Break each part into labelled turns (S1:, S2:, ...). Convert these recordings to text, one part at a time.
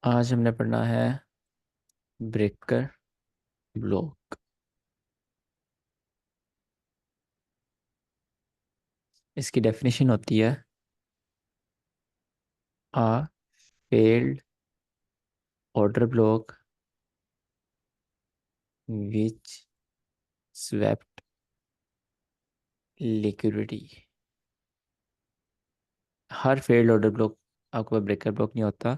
S1: आज हमने पढ़ना है ब्रेकर ब्लॉक। इसकी डेफिनेशन होती है a failed order block which swept liquidity. हर फेल्ड ऑर्डर ब्लॉक आपके पास ब्रेकर ब्लॉक नहीं होता।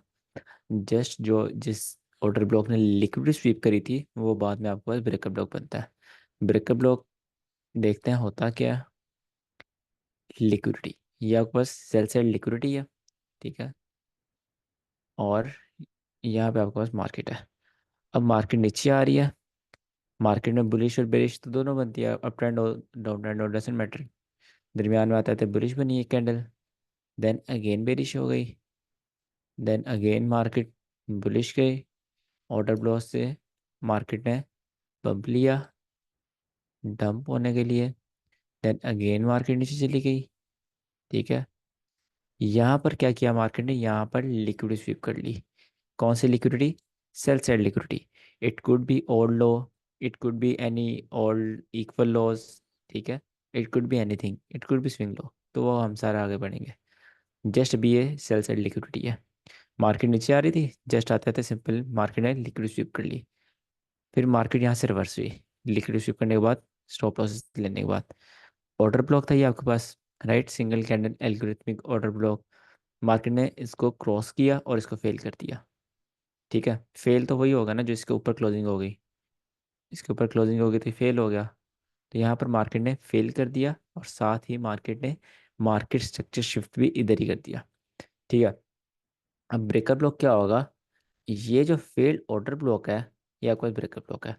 S1: जस्ट जो जिस ऑर्डर ब्लॉक ने लिक्विडिटी स्वीप करी थी वो बाद में आपके पास ब्रेकर ब्लॉक बनता है। ब्रेकर ब्लॉक देखते हैं होता क्या है। लिक्विडिटी, ये आपके पास सेल साइड लिक्विडिटी है, ठीक है। और यहाँ पे आपके पास मार्केट है। अब मार्केट नीचे आ रही है। मार्केट में बुलिश और बेरिश तो दोनों बनती है, अप ट्रेंड और डाउन ट्रेंड और डजेंट मैटर। दरमियान में आता है तो बुलिश बनी है कैंडल, देन अगेन बेरिश हो गई, देन अगेन मार्केट बुलिश गई। ऑर्डर ब्लॉक से मार्केट ने पंप लिया डंप होने के लिए, देन अगेन मार्केट नीचे चली गई, ठीक है। यहाँ पर क्या किया मार्केट ने, यहाँ पर लिक्विडिटी स्वीप कर ली। कौन सी liquidity? Sell side liquidity. It could be old low, it could be any old equal lows, ठीक है। It could be anything, it could be swing low, तो वो हम सारा आगे बढ़ेंगे। Just be a sell side liquidity है। Market नीचे आ रही थी, जस्ट आते आते सिंपल मार्केट ने लिक्विडिटी स्वीप कर ली। फिर मार्केट यहाँ से रिवर्स हुई लिक्विडिटी स्वीप करने के बाद, स्टॉप लॉस लेने के बाद। ऑर्डर ब्लॉक था ये आपके पास, right, single candle algorithmic order block. Market ने इसको क्रॉस किया और इसको फेल कर दिया, ठीक है। फेल तो वही होगा ना जो इसके ऊपर क्लोजिंग हो गई, इसके ऊपर क्लोजिंग हो गई तो फेल हो गया। तो यहाँ पर मार्केट ने फेल कर दिया और साथ ही मार्केट ने मार्केट स्ट्रक्चर शिफ्ट भी इधर ही कर दिया, ठीक है। अब ब्रेकर ब्लॉक क्या होगा? ये जो फेल्ड ऑर्डर ब्लॉक है ये आपका ब्रेकर ब्लॉक है,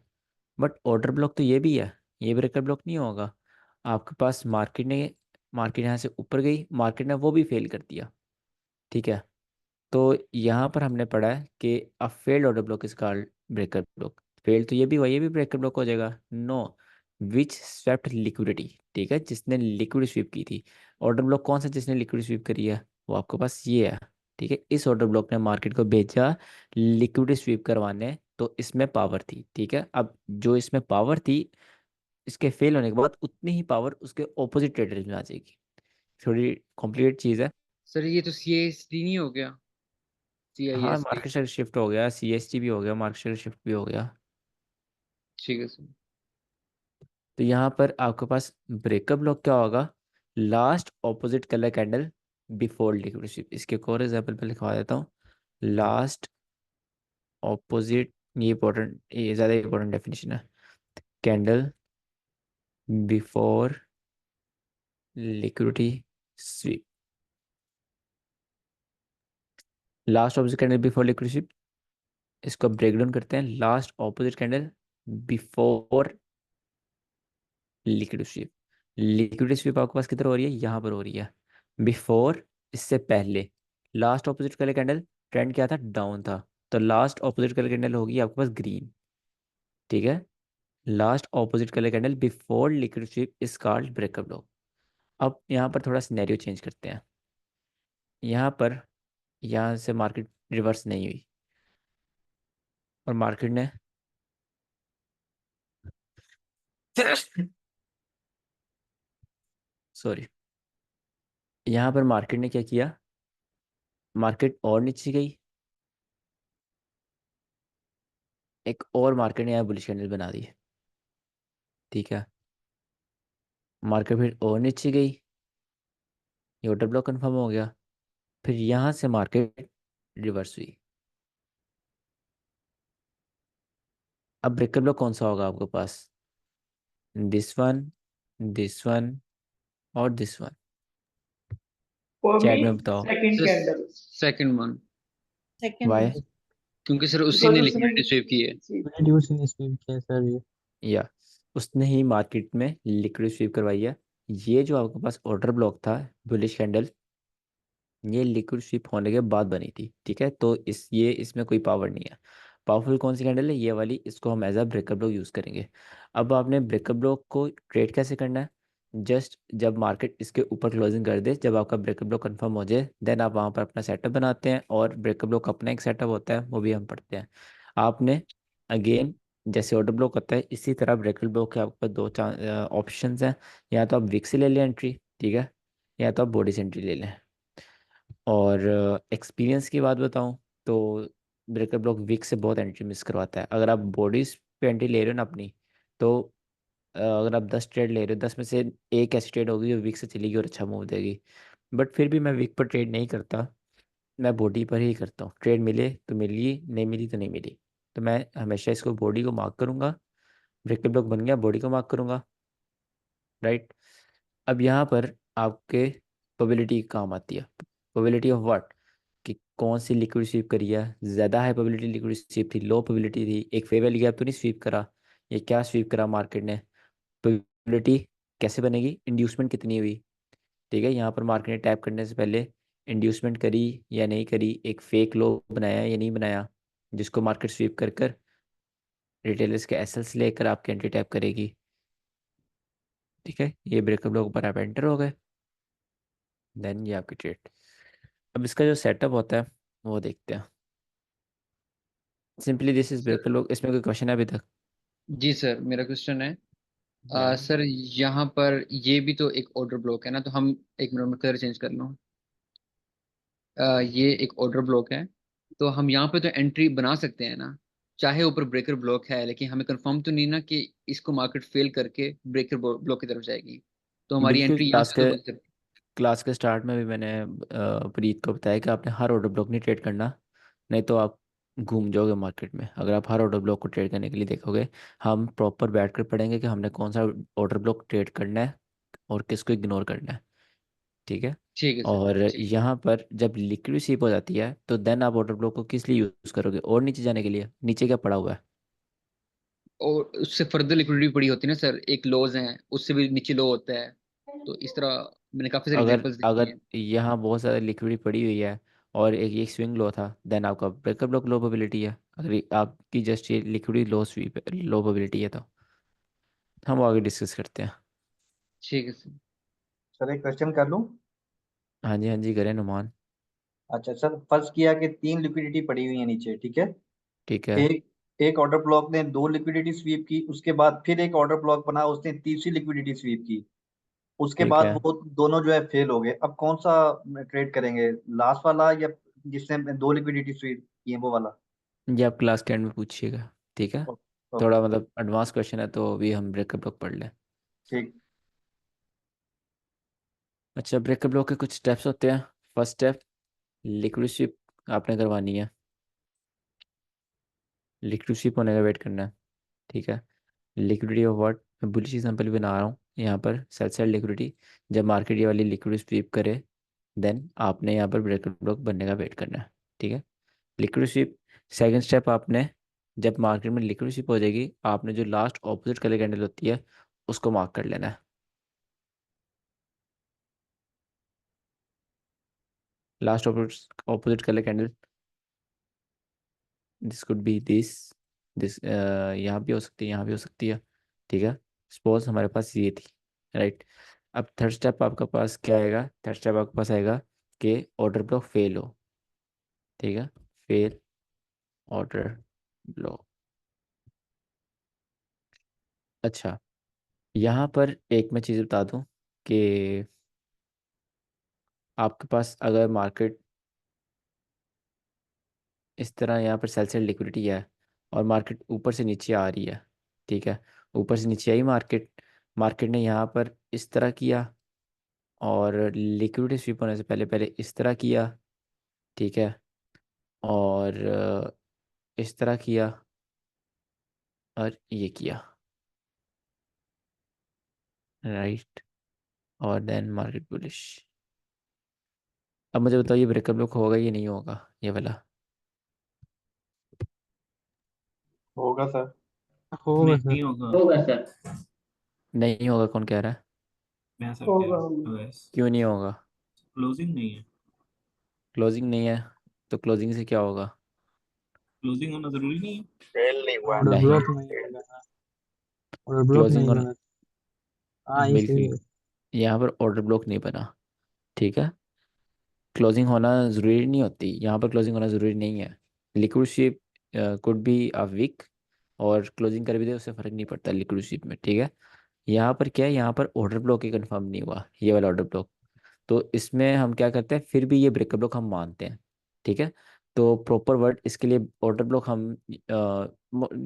S1: बट ऑर्डर ब्लॉक तो ये भी है, ये ब्रेकर ब्लॉक नहीं होगा। आपके पास मार्केट यहाँ से ऊपर गई, मार्केट ने वो भी फेल कर दिया, ठीक है। तो यहाँ पर हमने पढ़ा है कि a failed order block is called breaker block. Failed तो ये भी हुआ, ये भी ब्रेकर ब्लॉक हो जाएगा। नो, विच स्वेप्ट लिक्विडिटी, ठीक है, जिसने लिक्विड स्वीप की थी। ऑर्डर ब्लॉक कौन सा जिसने लिक्विड स्वीप करी है? वो आपके पास ये है, ठीक है। इस ऑर्डर ब्लॉक ने मार्केट को भेजा लिक्विड स्वीप करवाने, तो इसमें पावर थी, ठीक है। अब जो इसमें पावर थी, इसके फेल होने के बाद उतनी ही पावर उसके ऑपोजिट ट्रेडर्स में आ जाएगी। थोड़ी कॉम्प्लिकेट चीज़ है।
S2: सर ये तो CASD नहीं हो गया?
S1: हाँ,
S2: CISD।
S1: मार्केट शेयर शिफ्ट हो गया, सीएसटी भी हो गया, मार्केट शेयर शिफ्ट भी हो गया।
S2: ठीक है सर।
S1: तो यहाँ पर आपके पास ब्रेकअप ब्लॉक क्या होगा? Last opposite colour candle before liquid. इसके एक और एग्जाम्पल पे लिखवा देता हूँ। लास्ट ऑपोजिट, ये इंपॉर्टेंट, ये ज़्यादा इंपॉर्टेंट डेफिनेशन है। Candle before liquidity sweep. Last opposite candle before liquid sweep, इसको ब्रेक डाउन करते हैं। Last opposite candle before liquid sweep. Liquid sweep आपके पास किधर हो रही है? यहाँ पर हो रही है। बिफोर, इससे पहले। Last opposite colour candle, trend क्या था? डाउन था। तो लास्ट ऑपोजिट कलर कैंडल होगी आपके पास ग्रीन, ठीक है। Last opposite colour candle before liquid sweep is called breakup block. अब यहाँ पर थोड़ा सिनेरियो चेंज करते हैं। यहाँ पर, यहाँ से मार्केट रिवर्स नहीं हुई और मार्केट ने सॉरी, यहाँ पर मार्केट ने क्या किया? मार्केट और नीचे गई, एक और मार्केट ने यहाँ बुलिश कैंडल बना दी, ठीक है। मार्केट फिर और नीचे गई, ये ऑर्डर ब्लॉक कंफर्म हो गया। फिर यहाँ से मार्केट रिवर्स हुई। अब ब्रेकर ब्लॉक कौन सा होगा आपके पास? दिस वन और this one.
S3: For
S1: chat
S3: me,
S1: में बताओ
S3: second
S2: sir
S3: candle.
S2: Second one.
S4: Second
S1: वाई।
S4: वन।
S2: क्योंकि सर उसी
S3: Because
S2: ने
S3: उसने
S2: लिक्विडिटी स्वीप की है।
S3: see,
S4: प्रोड्यूस इन स्पीड किया सर ये।
S1: या उसने ही मार्केट में लिक्विड स्वीप करवाई है। ये जो आपके पास ऑर्डर ब्लॉक था बुलिश कैंडल, ये लिक्विड स्वीप होने के बाद बनी थी, ठीक है। तो ये इसमें कोई पावर नहीं है। पावरफुल कौन सी कैंडल है? ये वाली, इसको हम as a breakup block use करेंगे। अब आपने ब्रेकअप ब्लॉक को ट्रेड कैसे करना है? जस्ट जब मार्केट इसके ऊपर क्लोजिंग कर दे, जब आपका ब्रेकअप ब्लॉक कंफर्म हो जाए, देन आप वहाँ पर अपना सेटअप बनाते हैं, और ब्रेकअप ब्लॉक अपना एक सेटअप होता है, वो भी हम पढ़ते हैं। आपने अगेन जैसे ऑर्डर ब्लॉक होता है, इसी तरह ब्रेकअप ब्लॉक के आपके पास दो ऑप्शन हैं। या तो आप विक से ले लें एंट्री, ठीक है, या तो आप बॉडी से एंट्री ले लें। और एक्सपीरियंस की बात बताऊं तो ब्रेकर ब्लॉक विक से बहुत एंट्री मिस करवाता है। अगर आप बॉडीज पे एंट्री ले रहे हो ना अपनी, तो अगर आप 10 ट्रेड ले रहे हो, 10 में से एक ऐसी ट्रेड होगी जो विक से चलेगी और अच्छा मूव देगी। बट फिर भी मैं विक पर ट्रेड नहीं करता, मैं बॉडी पर ही करता हूँ। ट्रेड मिले तो मिली, नहीं मिली तो नहीं मिली। तो मैं हमेशा इसको बॉडी को मार्क करूंगा, ब्रेकर ब्लॉक बन गया, बॉडी को मार्क करूंगा, राइट। अब यहाँ पर आपके प्रोबेबिलिटी काम आती है। प्रोबेबिलिटी ऑफ व्हाट, कि कौन सी लिक्विड स्वीप करी है, ज़्यादा हाई प्रोबेबिलिटी लिक्विड स्वीप थी, लो प्रोबेबिलिटी थी, एक फेयर वैल्यू गैप तो नहीं स्वीप करा, ये क्या स्वीप करा मार्केट ने। प्रोबेबिलिटी कैसे बनेगी, इंड्यूसमेंट कितनी हुई, ठीक है। यहाँ पर मार्केट ने टैप करने से पहले इंड्यूसमेंट करी या नहीं करी, एक फेक लो बनाया या नहीं बनाया, जिसको मार्केट स्वीप कर कर रिटेलर्स के एसेल्स लेकर आपके एंट्री टैप करेगी, ठीक है। ये ब्रेकअप लोग ऊपर आप एंटर हो गए, देन ये आपकी ट्रेड। अब इसका जो सेटअप होता है वो देखते हैं। Simply this is
S2: sir
S1: breakup लोग। इसमें कोई क्वेश्चन है अभी तक?
S2: जी सर, मेरा क्वेश्चन है
S1: या
S2: सर, यहाँ पर ये भी तो एक ऑर्डर ब्लॉक है ना, तो हम एक मिनट में कलर चेंज कर लो। ये एक ऑर्डर ब्लॉक है, तो हम यहाँ पे तो एंट्री बना सकते हैं ना, चाहे ऊपर ब्रेकर ब्लॉक है, लेकिन हमें कंफर्म तो नहीं ना कि इसको मार्केट फेल करके ब्रेकर ब्लॉक की तरफ जाएगी, तो हमारी
S1: बिल्कुल।
S2: एंट्री यहाँ से तो बन सकती है।
S1: क्लास के स्टार्ट में भी मैंने प्रीत को बताया कि आपने हर ऑर्डर ब्लॉक नहीं ट्रेड करना, नहीं तो आप घूम जाओगे मार्केट में। अगर आप हर ऑर्डर ब्लॉक को ट्रेड करने के लिए देखोगे, हम प्रॉपर बैठ कर पढ़ेंगे कि हमने कौन सा ऑर्डर ब्लॉक ट्रेड करना है और किसको इग्नोर करना है, ठीक है।
S2: ठीक है सर,
S1: और
S2: ठीक।
S1: यहाँ पर जब लिक्विड स्वीप हो जाती है, तो देन आप ऑर्डर ब्लॉक को किस लिए यूज़ करोगे, और नीचे जाने के लिए। नीचे क्या पड़ा हुआ है?
S2: और उससे फर्दर लिक्विडिटी पड़ी होती है ना सर, एक लॉज है, उससे भी नीचे लो होता है, तो इस तरह मैंने काफी सारी
S1: अगर
S2: एग्जांपल्स देखी
S1: अगर
S2: हैं।
S1: यहाँ बहुत ज़्यादा लिक्विडिटी पड़ी हुई है और एक स्विंग लो था, देन आपका ब्रेकअप लो प्रोबेबिलिटी है। अगर आपकी जस्ट ये लिक्विडिटी लो स्वीप लो प्रोबेबिलिटी है, तो हम वो आगे डिस्कस करते हैं।
S2: ठीक है सर।
S3: सर एक क्वेश्चन कर लूं?
S1: हाँ जी, हाँ जी, करें नुमान।
S3: अच्छा सर, फर्ज किया कि 3 लिक्विडिटी पड़ी हुई है नीचे, ठीक है।
S1: ठीक है।
S3: एक एक ऑर्डर ब्लॉक ने 2 लिक्विडिटी स्वीप की, उसके बाद फिर एक ऑर्डर ब्लॉक बना, उसने तीसरी लिक्विडिटी स्वीप की। उसके
S1: ठीक
S3: बाद
S1: है,
S3: वो दोनों जो है फेल हो गए। अब कौन सा ट्रेड करेंगे, लास्ट वाला या जिसने 2 लिक्विडिटी स्वीप की है वो वाला?
S1: ये आप क्लास के एंड में पूछिएगा, ठीक है।
S3: ओके
S1: थोड़ा
S3: सर।
S1: मतलब एडवांस क्वेश्चन है, तो अभी हम ब्रेकअप लोग पढ़ लें।
S3: ठीक।
S1: अच्छा, ब्रेकअप लोग के कुछ स्टेप्स होते हैं। फर्स्ट स्टेप, लिक्विड स्वीप आपने करवानी है। लिक्विड स्वीप होने का वेट करना है, ठीक है। लिक्विडिटी ऑफ व्हाट, मैं बुलिश एग्जांपल भी बना रहा हूँ यहाँ पर। सेल साइड लिक्विडिटी, जब मार्केट ये वाली लिक्विड स्वीप करे, देन आपने यहाँ पर ब्रेकआउट ब्लॉक बनने का वेट करना है, ठीक है। Liquid SVEEP. सेकंड स्टेप, आपने जब मार्केट में लिक्विड स्वीप हो जाएगी, आपने जो लास्ट ऑपोजिट कलर कैंडल होती है उसको मार्क कर लेना है। Last opposite colour candle, this could be this यहाँ भी हो सकती है, यहाँ भी हो सकती है, ठीक है। सपोज हमारे पास ये थी, राइट। अब थर्ड स्टेप आपके पास क्या आएगा? थर्ड स्टेप आपके पास आएगा कि ऑर्डर ब्लॉक फेल हो, ठीक है। Fail order block. अच्छा, यहाँ पर एक मैं चीज़ बता दूँ कि आपके पास अगर मार्केट इस तरह यहाँ पर सेल साइड लिक्विडिटी है और मार्केट ऊपर से नीचे आ रही है, ठीक है। ऊपर से नीचे आई मार्केट, मार्केट ने यहाँ पर इस तरह किया, और लिक्विडिटी स्वीप होने से पहले पहले इस तरह किया, ठीक है। और इस तरह किया, और ये किया, राइट। और देन मार्केट बुलिश। अब मुझे बताओ, ये ब्रेकअप लोग होगा या नहीं होगा, ये वाला?
S3: होगा सर।
S4: होगा सर।
S5: नहीं होगा।
S2: होगा सर।
S1: नहीं होगा, कौन कह रहा है?
S5: मैं सर कह
S3: होगा
S5: रहा
S3: होगा।
S5: हूँ बस।
S1: क्यों नहीं होगा?
S5: क्लोजिंग नहीं है।
S1: क्लोजिंग नहीं है, तो क्लोजिंग से क्या होगा?
S5: क्लोजिंग होना जरूरी नहीं है।
S3: फेल नहीं हुआ
S4: ऑर्डर
S3: ना।
S1: नहीं,
S4: ब्लॉक नहीं होगा, ऑर्डर ब्लॉक
S1: क्लोजिंग
S4: नहीं
S1: होना
S4: होगा। हाँ ये सही
S1: बिल्कुल,
S4: है।
S1: यहाँ पर ऑर्डर ब्लॉक नहीं बना, ठीक है। क्लोजिंग होना ज़रूरी नहीं होती, यहाँ पर क्लोजिंग होना ज़रूरी नहीं है। Liquid sweep could be a weak, और क्लोजिंग कर भी दे उससे फ़र्क नहीं पड़ता लिक्विड स्वीप में, ठीक है। यहाँ पर क्या है, यहाँ पर ऑर्डर ब्लॉक ही कंफर्म नहीं हुआ, ये वाला ऑर्डर ब्लॉक। तो इसमें हम क्या करते हैं, फिर भी ये ब्रेकअप ब्लॉक हम मानते हैं, ठीक है। तो प्रॉपर वर्ड इसके लिए ऑर्डर ब्लॉक हम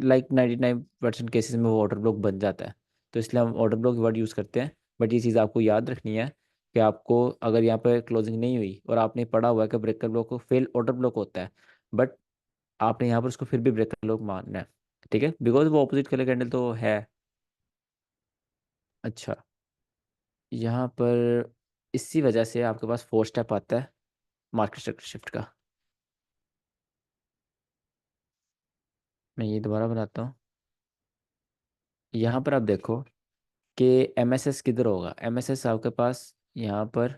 S1: लाइक 99% केसेस में वो ऑर्डर ब्लॉक बन जाता है, तो इसलिए हम ऑर्डर ब्लॉक वर्ड यूज़ करते हैं। बट ये चीज़ आपको याद रखनी है कि आपको अगर यहाँ पर क्लोजिंग नहीं हुई और आपने पढ़ा हुआ है कि ब्रेकअप ब्लॉक को फेल ऑर्डर ब्लॉक होता है, बट आपने यहाँ पर उसको फिर भी ब्रेकअप ब्लॉक मानना है, ठीक है, बिकॉज वो ऑपोजिट कलर कैंडल तो है। अच्छा, यहाँ पर इसी वजह से आपके पास फोर स्टेप आता है मार्केट स्ट्रक्चर शिफ्ट का। मैं ये दोबारा बनाता हूँ। यहाँ पर आप देखो कि एमएसएस किधर होगा, एमएसएस आपके पास यहाँ पर,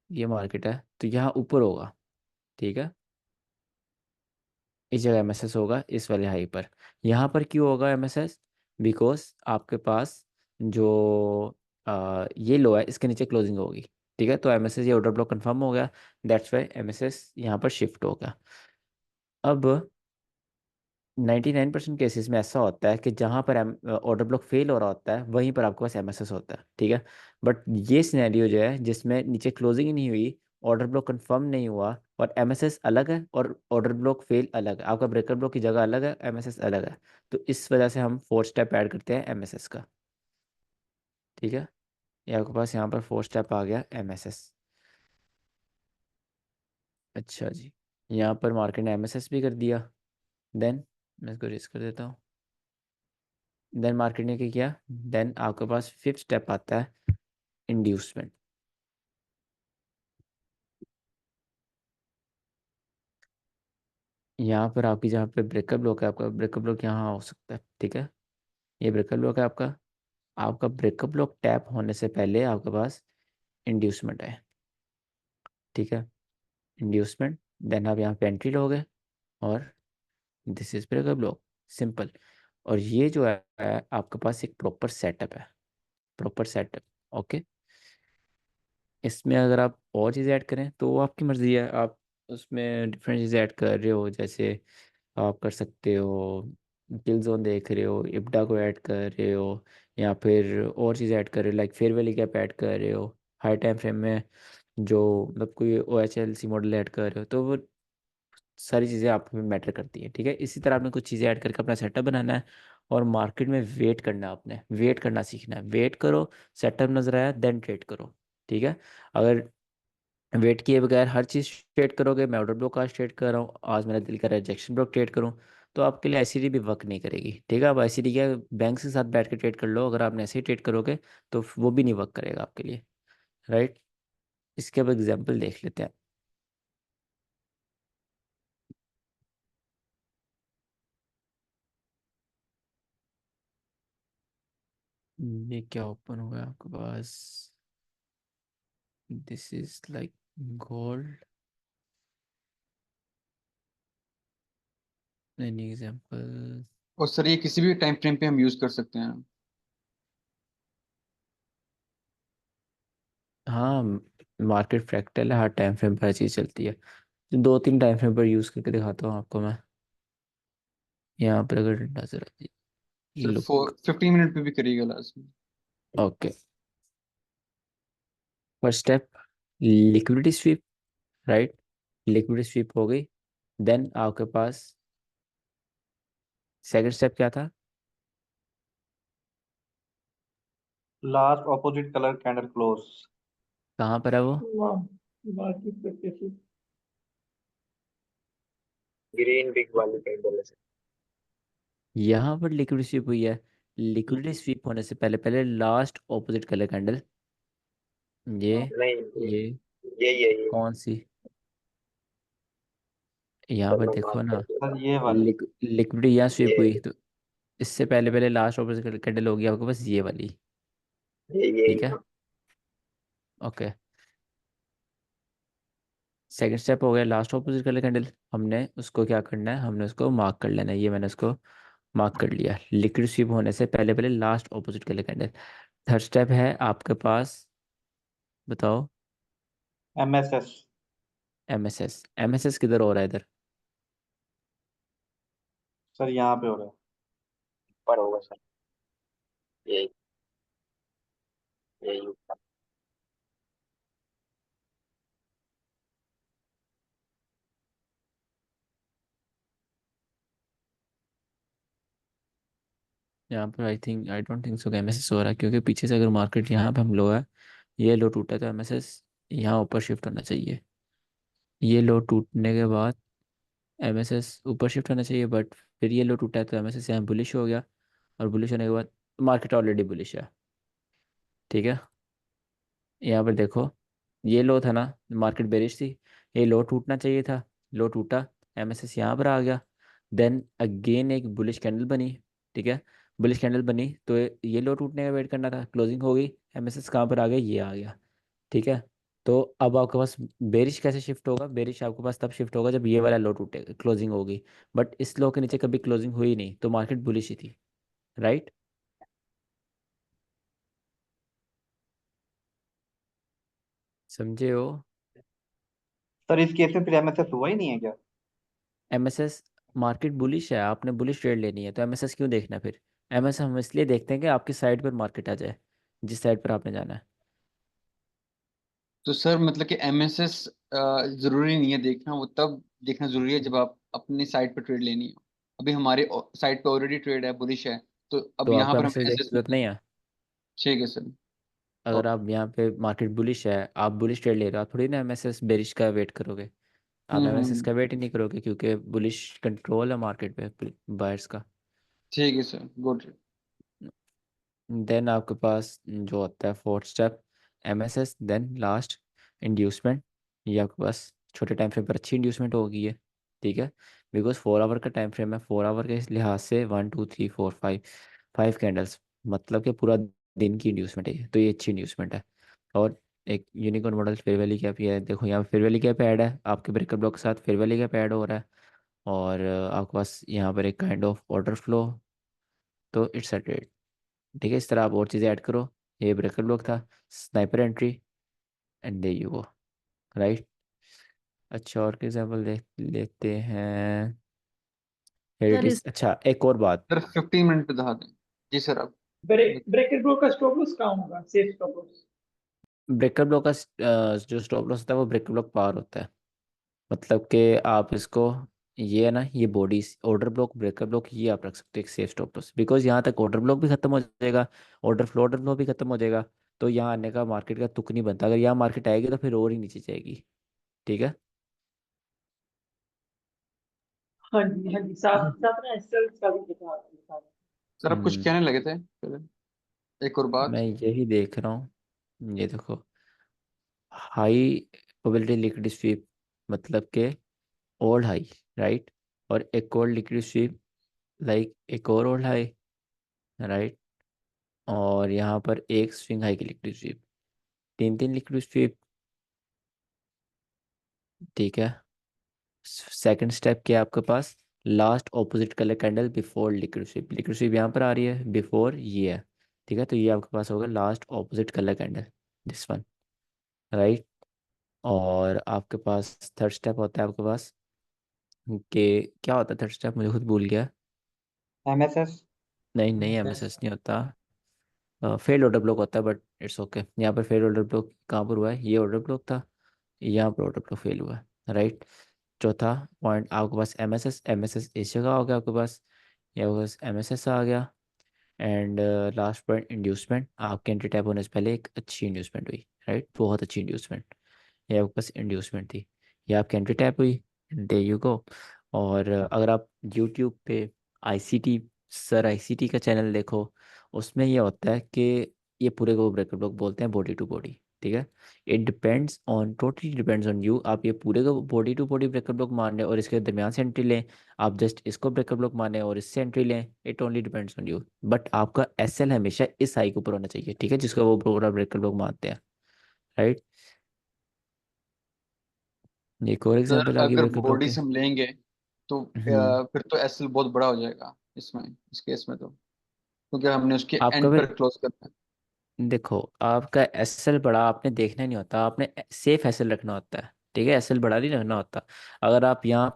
S1: ये मार्केट है तो यहाँ ऊपर होगा, ठीक है। इस जगह एमएसएस होगा इस वाले हाई पर। यहाँ पर क्यों होगा एमएसएस, बिकॉज आपके पास जो ये लो है इसके नीचे क्लोजिंग होगी, ठीक है। तो एमएसएस ये ऑर्डर ब्लॉक कंफर्म हो गया, दैट्स वाई एमएसएस यहाँ पर शिफ्ट होगा। अब 99% केसेस में ऐसा होता है कि जहाँ पर ऑर्डर ब्लॉक फेल हो रहा होता है वहीं पर आपके पास एमएसएस होता है, ठीक है। बट ये सिनेरियो जो है जिसमें नीचे क्लोजिंग ही नहीं हुई, ऑर्डर ब्लॉक कंफर्म नहीं हुआ और एमएसएस अलग है और ऑर्डर ब्लॉक फेल अलग है, आपका ब्रेकर ब्लॉक की जगह अलग है, एमएसएस अलग है, तो इस वजह से हम फोर्थ स्टेप ऐड करते हैं एमएसएस का, ठीक है। ये आपके पास यहाँ पर फोर्थ स्टेप आ गया एमएसएस। अच्छा जी, यहाँ पर मार्केट ने एमएसएस भी कर दिया। देन मैं इसको रेस कर देता हूँ। देन मार्केट ने क्या किया, देन आपके पास फिफ्थ स्टेप आता है इंड्यूसमेंट। यहाँ पर आपकी जहाँ पे ब्रेकअप ब्लॉक है, आपका ब्रेकअप ब्लॉक यहाँ हो सकता है, ठीक है। ये ब्रेकअप ब्लॉक है आपका, आपका ब्रेकअप ब्लॉक टैप होने से पहले आपके पास इंड्यूसमेंट है, ठीक है। इंड्यूसमेंट, देन आप यहाँ पे एंट्री लोगे और this is breakup block, simple. और ये जो है आपके पास एक प्रॉपर सेटअप है, प्रॉपर सेटअप, ओके। इसमें अगर आप और चीज़ें ऐड करें तो वो आपकी मर्ज़ी है, आप उसमें डिफरेंट चीज़ें ऐड कर रहे हो, जैसे आप कर सकते हो किल जोन देख रहे हो, इब्डा को ऐड कर रहे हो, या फिर और चीज़ें ऐड कर रहे हो like fair valley cap add कर रहे हो, हाई टाइम फ्रेम में जो मतलब कोई O H L C model add कर रहे हो, तो वो सारी चीज़ें आप में मैटर करती हैं, ठीक है। इसी तरह आपने कुछ चीज़ें ऐड करके अपना सेटअप बनाना है और मार्केट में वेट करना है, आपने वेट करना सीखना है, वेट करो, सेटअप नजर आया देन ट्रेड करो, ठीक है। अगर वेट किए बगैर हर चीज़ ट्रेड करोगे, मैं ऑर्डर ब्लॉक आज ट्रेड कर रहा हूँ, आज मेरा दिल कर रहा है रिजेक्शन ब्लॉक ट्रेड करूँ, तो आपके लिए आईसीडी भी वर्क नहीं करेगी, ठीक है। अब आईसीडी क्या, बैंक के साथ बैठ के ट्रेड कर लो, अगर आपने ऐसे ही ट्रेड करोगे तो वो भी नहीं वर्क करेगा आपके लिए, राइट। इसके अब एग्जाम्पल देख लेते हैं। ये क्या ओपन हुआ है आपके पास, this is like gold, any example.
S2: और सर ये किसी भी टाइम फ्रेम पे हम यूज कर सकते हैं।
S1: हाँ, मार्केट फ्रैक्टल है, हर टाइम फ्रेम पर हर चीज़ चलती है। दो तीन टाइम फ्रेम पर यूज़ करके दिखाता हूँ आपको मैं। यहाँ पर अगर नजर आती है,
S2: सर
S1: लुक,
S2: 15 मिनट पे भी करिएगा लास्ट में।
S1: Okay. First step liquidity SVEEP, right, liquidity SVEEP हो गई। देन आपके पास सेकंड स्टेप क्या था,
S3: last opposite colour candle close.
S1: कहाँ पर है वो,
S6: ग्रीन बिग वाली कैंडल है।
S1: यहाँ पर लिक्विडिटी स्वीप हुई है। लिक्विडिटी स्वीप होने से पहले पहले लास्ट ऑपोजिट कलर कैंडल, ये
S6: नहीं,
S1: ये
S6: ये
S1: कौन सी, यहाँ
S6: तो
S1: पर
S6: मैं
S1: देखो
S6: मार्क कर
S1: ना,
S6: देता
S3: सर
S6: हूँ।
S3: ये वाली।
S1: लिक्विडिटी यहाँ स्वीप
S6: ये
S1: हुई तो इससे पहले पहले लास्ट ऑपोजिट कैंडल होगी आपके पास ये वाली,
S6: ये
S1: ठीक है, ओके। सेकंड स्टेप हो गया लास्ट ऑपोजिट कलर कैंडल, हमने उसको क्या करना है, हमने उसको मार्क कर लेना है, ये मैंने उसको मार्क कर लिया, लिक्विड स्वीप होने से पहले पहले last opposite colour candle. Third step है आपके पास बताओ।
S3: MSS।
S1: एमएसएस, एमएसएस किधर हो रहा है इधर?
S3: सर यहाँ पे हो रहा है।
S6: पर होगा सर, यही यही ऊपर।
S1: यहाँ पर I don't think so MSS हो रहा है, क्योंकि पीछे से अगर मार्केट यहाँ पे हम लो है, ये लो टूटा तो एमएसएस यहाँ ऊपर शिफ्ट होना चाहिए। ये लो टूटने के बाद एमएसएस ऊपर शिफ्ट होना चाहिए, बट फिर ये लो टूटा है तो एमएसएस यहाँ बुलिश हो गया, और बुलिश होने के बाद मार्केट ऑलरेडी बुलिश है। ठीक है, यहाँ पर देखो, ये लो था ना, मार्केट बेरिश थी, ये लो टूटना चाहिए था, लो टूटा, एमएसएस यहाँ पर आ गया, देन अगेन एक बुलिश कैंडल बनी। ठीक है, बुलिश कैंडल बनी तो ये लो टूटने का वेट करना था, क्लोजिंग हो गई, एमएसएस कहाँ पर आ गया, ये आ गया। ठीक है, तो अब आपके पास बेरिश कैसे शिफ्ट होगा, बेरिश आपके पास तब शिफ्ट होगा जब ये वाला लो टूटे, क्लोजिंग होगी। बट इस लो के नीचे कभी क्लोजिंग हुई नहीं, तो मार्केट बुलिश ही थी, राइट। समझे हो?
S3: सर इस केस में फिर MSS हुआ ही नहीं है क्या?
S1: एमएसएस, मार्केट बुलिश है, आपने बुलिश ट्रेड लेनी है तो एमएसएस क्यों देखना फिर? एमएसएस हम इसलिए देखते हैं कि आपकी साइड पर मार्केट आ जाए, जिस साइड पर आपने जाना है।
S2: तो सर मतलब कि एमएसएस जरूरी नहीं है देखना, वो तब देखना जरूरी है जब आप अपनी साइड पर ट्रेड लेनी हो। अभी हमारे साइड पे ऑलरेडी ट्रेड है, बुलिश है, तो अब
S1: तो
S2: यहाँ
S1: आपको
S2: पर हम
S1: एमएसएस देखने
S2: एसएस
S1: की जरूरत नहीं है।
S2: ठीक है सर।
S1: अगर
S2: ओके।
S1: आप यहाँ पे मार्केट बुलिश है, आप बुलिश ट्रेड ले रहे हो, आप थोड़ी ना एमएसएस बेरिश का वेट करोगे। आप एमएसएस
S2: हम्म।
S1: का वेट ही नहीं करोगे, क्योंकि बुलिश कंट्रोल है मार्केट पे बायर्स का।
S2: ठीक है सर, गुड।
S1: देन आपके पास जो होता है fourth step, MSS, then last inducement. ये आपके पास छोटे टाइम फ्रेम पर अच्छी इंड्यूसमेंट होगी है। ठीक है, बिकॉज 4 आवर का टाइम फ्रेम है, 4 आवर के इस लिहाज से 1 2 3 4 5, 5 कैंडल्स, मतलब कि पूरा दिन की इंड्यूसमेंट है ये, तो ये अच्छी इंड्यूसमेंट है। और एक unicorn model fair valley cap, ये है देखो, यहाँ पे फेयर वैली कैप ऐड है आपके ब्रेकर ब्लॉक के साथ, फेयर वैली कैप ऐड हो रहा है। और आपके पास यहाँ पर एक काइंड ऑफ ऑर्डर फ्लो, तो इट्स अ ट्रेड। ठीक है, इस तरह आप और चीज़ें ऐड करो। ये ब्रेकर ब्लॉक था, sniper entry, and they you go, right. अच्छा, और एग्जाम्पल देख लेते हैं। Here it
S4: sir
S1: is।
S4: इस
S1: अच्छा, एक और बात।
S2: सर 15 मिनट पे दिखा दें। जी सर अब।
S7: ब्रेकर ब्रो का स्टॉप लॉस कहाँ होगा, safe stop loss?
S1: Breaker block का जो स्टॉप लॉस होता है वो ब्रेकर ब्लॉक पार होता है। मतलब कि आप इसको, ये है ना, ये body order block, breaker block, ये आप रख सकते हो एक सेफ स्टॉप लॉस, बिकॉज यहाँ तक ऑर्डर ब्लॉक भी खत्म हो जाएगा, ऑर्डर फ्लो भी खत्म हो जाएगा, तो यहाँ आने का मार्केट का तुक नहीं बनता। अगर यहाँ मार्केट आएगी तो फिर और ही नीचे जाएगी। ठीक है।
S7: हाँ जी हाँ जी, साथ साथ ना एसएल का भी दिखा।
S2: सर अब कुछ
S1: हम्म,
S2: कहने लगे थे पहले, एक और बात।
S1: मैं यही देख रहा हूँ, ये देखो, हाई प्रोबेबिलिटी लिक्विड स्वीप, मतलब के ओल्ड हाई, राइट, और एक और लिक्विड स्वीप, लाइक एक और ओल्ड हाई, राइट, और यहाँ पर एक स्विंग हाई की लिक्विड स्वीप, तीन तीन लिक्विड स्वीप। ठीक है, सेकंड स्टेप क्या है आपके पास, last opposite colour candle before liquid sweep, liquid sweep यहाँ पर आ रही है, बिफोर ये है। ठीक है, तो ये आपके पास होगा last opposite colour candle, this one, right. और आपके पास थर्ड स्टेप होता है आपके पास, कि क्या होता है थर्ड स्टेप, मुझे खुद भूल गया।
S3: MSS।
S1: नहीं नहीं, एमएसएस नहीं होता, फेल ऑर्डर ब्लॉक होता है, बट इट्स ओके। यहाँ पर फेल ऑर्डर ब्लॉक कहाँ पर हुआ है, ये ऑर्डर ब्लॉक था, यहाँ पर ऑर्डर ब्लॉक फेल हुआ है, राइट। चौथा पॉइंट आपके पास एमएसएस, एमएसएस इस जगह हो गया आपके पास, या आपके पास एमएसएस आ गया। एंड लास्ट पॉइंट इंड्यूसमेंट, आपके एंट्री टैप होने से पहले एक अच्छी इंड्यूसमेंट हुई, राइट, बहुत अच्छी इंड्यूसमेंट, ये आपके पास इंड्यूसमेंट थी, ये आपकी एंट्री टैप हुई, दे यू गो। और अगर आप यूट्यूब पे आईसीटी, सर आईसीटी का चैनल देखो, उसमें ये होता है कि ये पूरे को ब्रेकर ब्लॉक बोलते हैं, बॉडी टू बॉडी। ठीक है, it depends on, totally depends on you, आप ये पूरे को body to body breaker block मान रहे हैं और इसके दरमियान से एंट्री लें, आप जस्ट इसको ब्रेकर ब्लॉक माने और इससे एंट्री लें, it only depends on you. But आपका एसएल हमेशा इस हाई के ऊपर होना चाहिए, ठीक है, जिसको वो पूरा ब्रेकर ब्लॉक मानते हैं, राइट। एक और
S2: सर
S1: एग्जांपल आगे
S2: अगर
S1: ब्रेकर ब्लॉक
S2: बॉडी
S1: है।
S2: से हम लेंगे तो
S1: हम्म,
S2: फिर तो एसएल बहुत बड़ा हो जाएगा इसमें, इस केस में तो, क्योंकि हमने उसके
S1: आपका
S2: एंड
S1: फिर
S2: पर क्लोज करना है।
S1: देखो, आपका एसएल बड़ा आपने देखना नहीं होता, आपने सेफ एसएल रखना होता है, ठीक है, एसएल बड़ा नहीं रखना होता। अगर आप यहाँ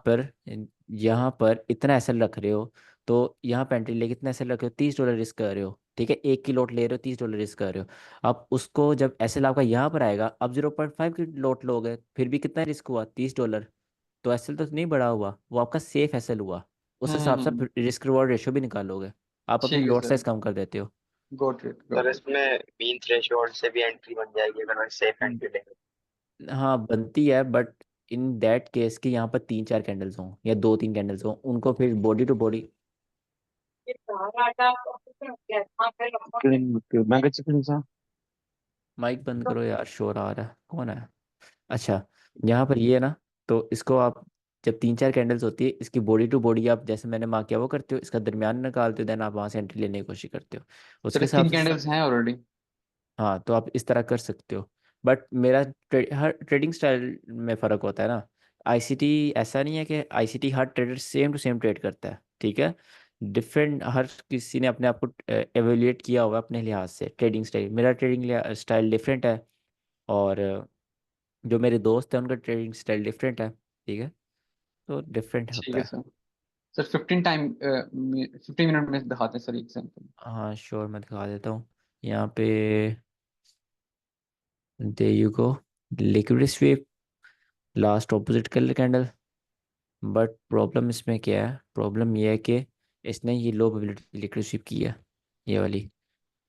S1: पर इतना एसएल रख रहे हो, तो यहाँ पे एंट्री लेके कितना एसएल रख रहे हो, $30 रिस्क कर रहे हो, ठीक है, एक की लोट ले रहे हो, $30 रिस्क कर रहे हो। अब उसको जब एसएल आपका यहाँ पर आएगा, अब 0.5 की लोट लोगे, फिर भी कितना रिस्क हुआ, $30। तो एसएल तो नहीं बड़ा हुआ, वो आपका सेफ एसएल हुआ। उस हिसाब से आप
S2: हम्म।
S1: रिस्क रिवॉर्ड रेशियो भी निकालोगे, आप अपनी
S2: ठीक है
S1: लोट
S2: सर।
S1: साइज कम कर देते हो।
S2: Got it
S6: sir
S2: got it.
S6: इसमें मीन थ्रेशोल्ड से भी एंट्री बन जाएगी अगर मैं सेफ एंट्री लेंगे।
S1: हाँ बनती है, बट इन दैट केस कि यहाँ पर 3-4 कैंडल्स हों या 2-3 कैंडल्स हों, उनको फिर बॉडी टू बॉडी।
S7: ये सारा आटा आपको क्या हाँ पे रखा
S6: मैं चिकन सा
S1: माइक बंद करो यार, शोर आ रहा है, कौन है? अच्छा, यहाँ पर ये है ना, तो इसको आप जब 3-4 कैंडल्स होती है, इसकी बॉडी टू बॉडी आप जैसे मैंने मार्क किया वो करते हो, इसका दरमियान निकालते हो, देन आप वहाँ से एंट्री लेने की कोशिश करते हो उसके
S2: सर
S1: हिसाब
S2: 3
S1: से।
S2: कैंडल्स हैं ऑलरेडी।
S1: हाँ, तो आप इस तरह कर सकते हो। बट मेरा हर ट्रेडिंग स्टाइल में फ़र्क होता है ना। आईसीटी ऐसा नहीं है कि आईसीटी हर trader same to same trade करता है, ठीक है। डिफरेंट, हर किसी ने अपने आप को एवेल्युएट किया होगा अपने लिहाज से ट्रेडिंग स्टाइल। मेरा ट्रेडिंग स्टाइल डिफरेंट है, और जो मेरे दोस्त हैं उनका ट्रेडिंग स्टाइल डिफरेंट है, ठीक है, तो डिफरेंट
S2: ठीक
S1: होता
S2: है
S1: है।
S2: सर। सर 15 मिनट में दिखाते हैं सर एग्जाम्पल।
S1: हाँ श्योर, मैं दिखा देता हूँ यहाँ पे। There you go, liquid sweep, last opposite colour candle. But problem इसमें क्या है, प्रॉब्लम ये है कि इसने ये लो प्रोबेबिलिटी लिक्विड स्वीप की है, ये वाली।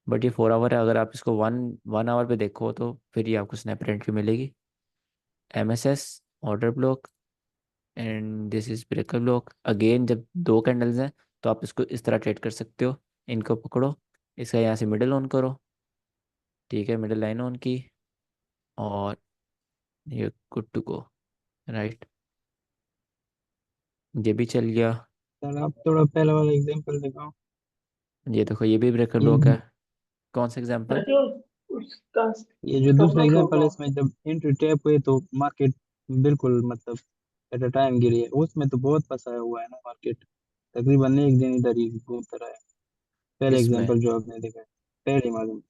S1: बट ये 4 आवर है, अगर आप इसको वन वन आवर पे देखो तो फिर ये आपको स्नैपर एंट्री मिलेगी। MSS, order block, and this is breaker block again. जब 2 कैंडल्स हैं तो आप इसको इस तरह ट्रेड कर सकते हो, इनको पकड़ो, इसका यहाँ से मिडिल ऑन करो, ठीक है, मिडिल लाइन ऑन की, और ये गुड टू गो, राइट, ये भी चल गया।
S4: सर आप थोड़ा पहले वाला एग्जांपल दिखाओ।
S1: ये देखो, ये भी ब्रेकर
S4: ये
S1: ब्लॉक है। कौन सा एग्जांपल?
S7: जो उसका
S4: ये जो
S7: स्टॉप
S4: दूसरा
S7: लॉस
S4: एग्जांपल
S7: होगा।
S4: है, इसमें जब एंट्री टैप हुई तो मार्केट बिल्कुल मतलब एट अ टाइम गिरी है। उसमें तो बहुत फंसाया हुआ है ना मार्केट, तकरीबन एक दिन इधर ही घूमता रहा है। पहले
S1: इसमें
S4: एग्जांपल जो आपने देखा है, पहले मालूम।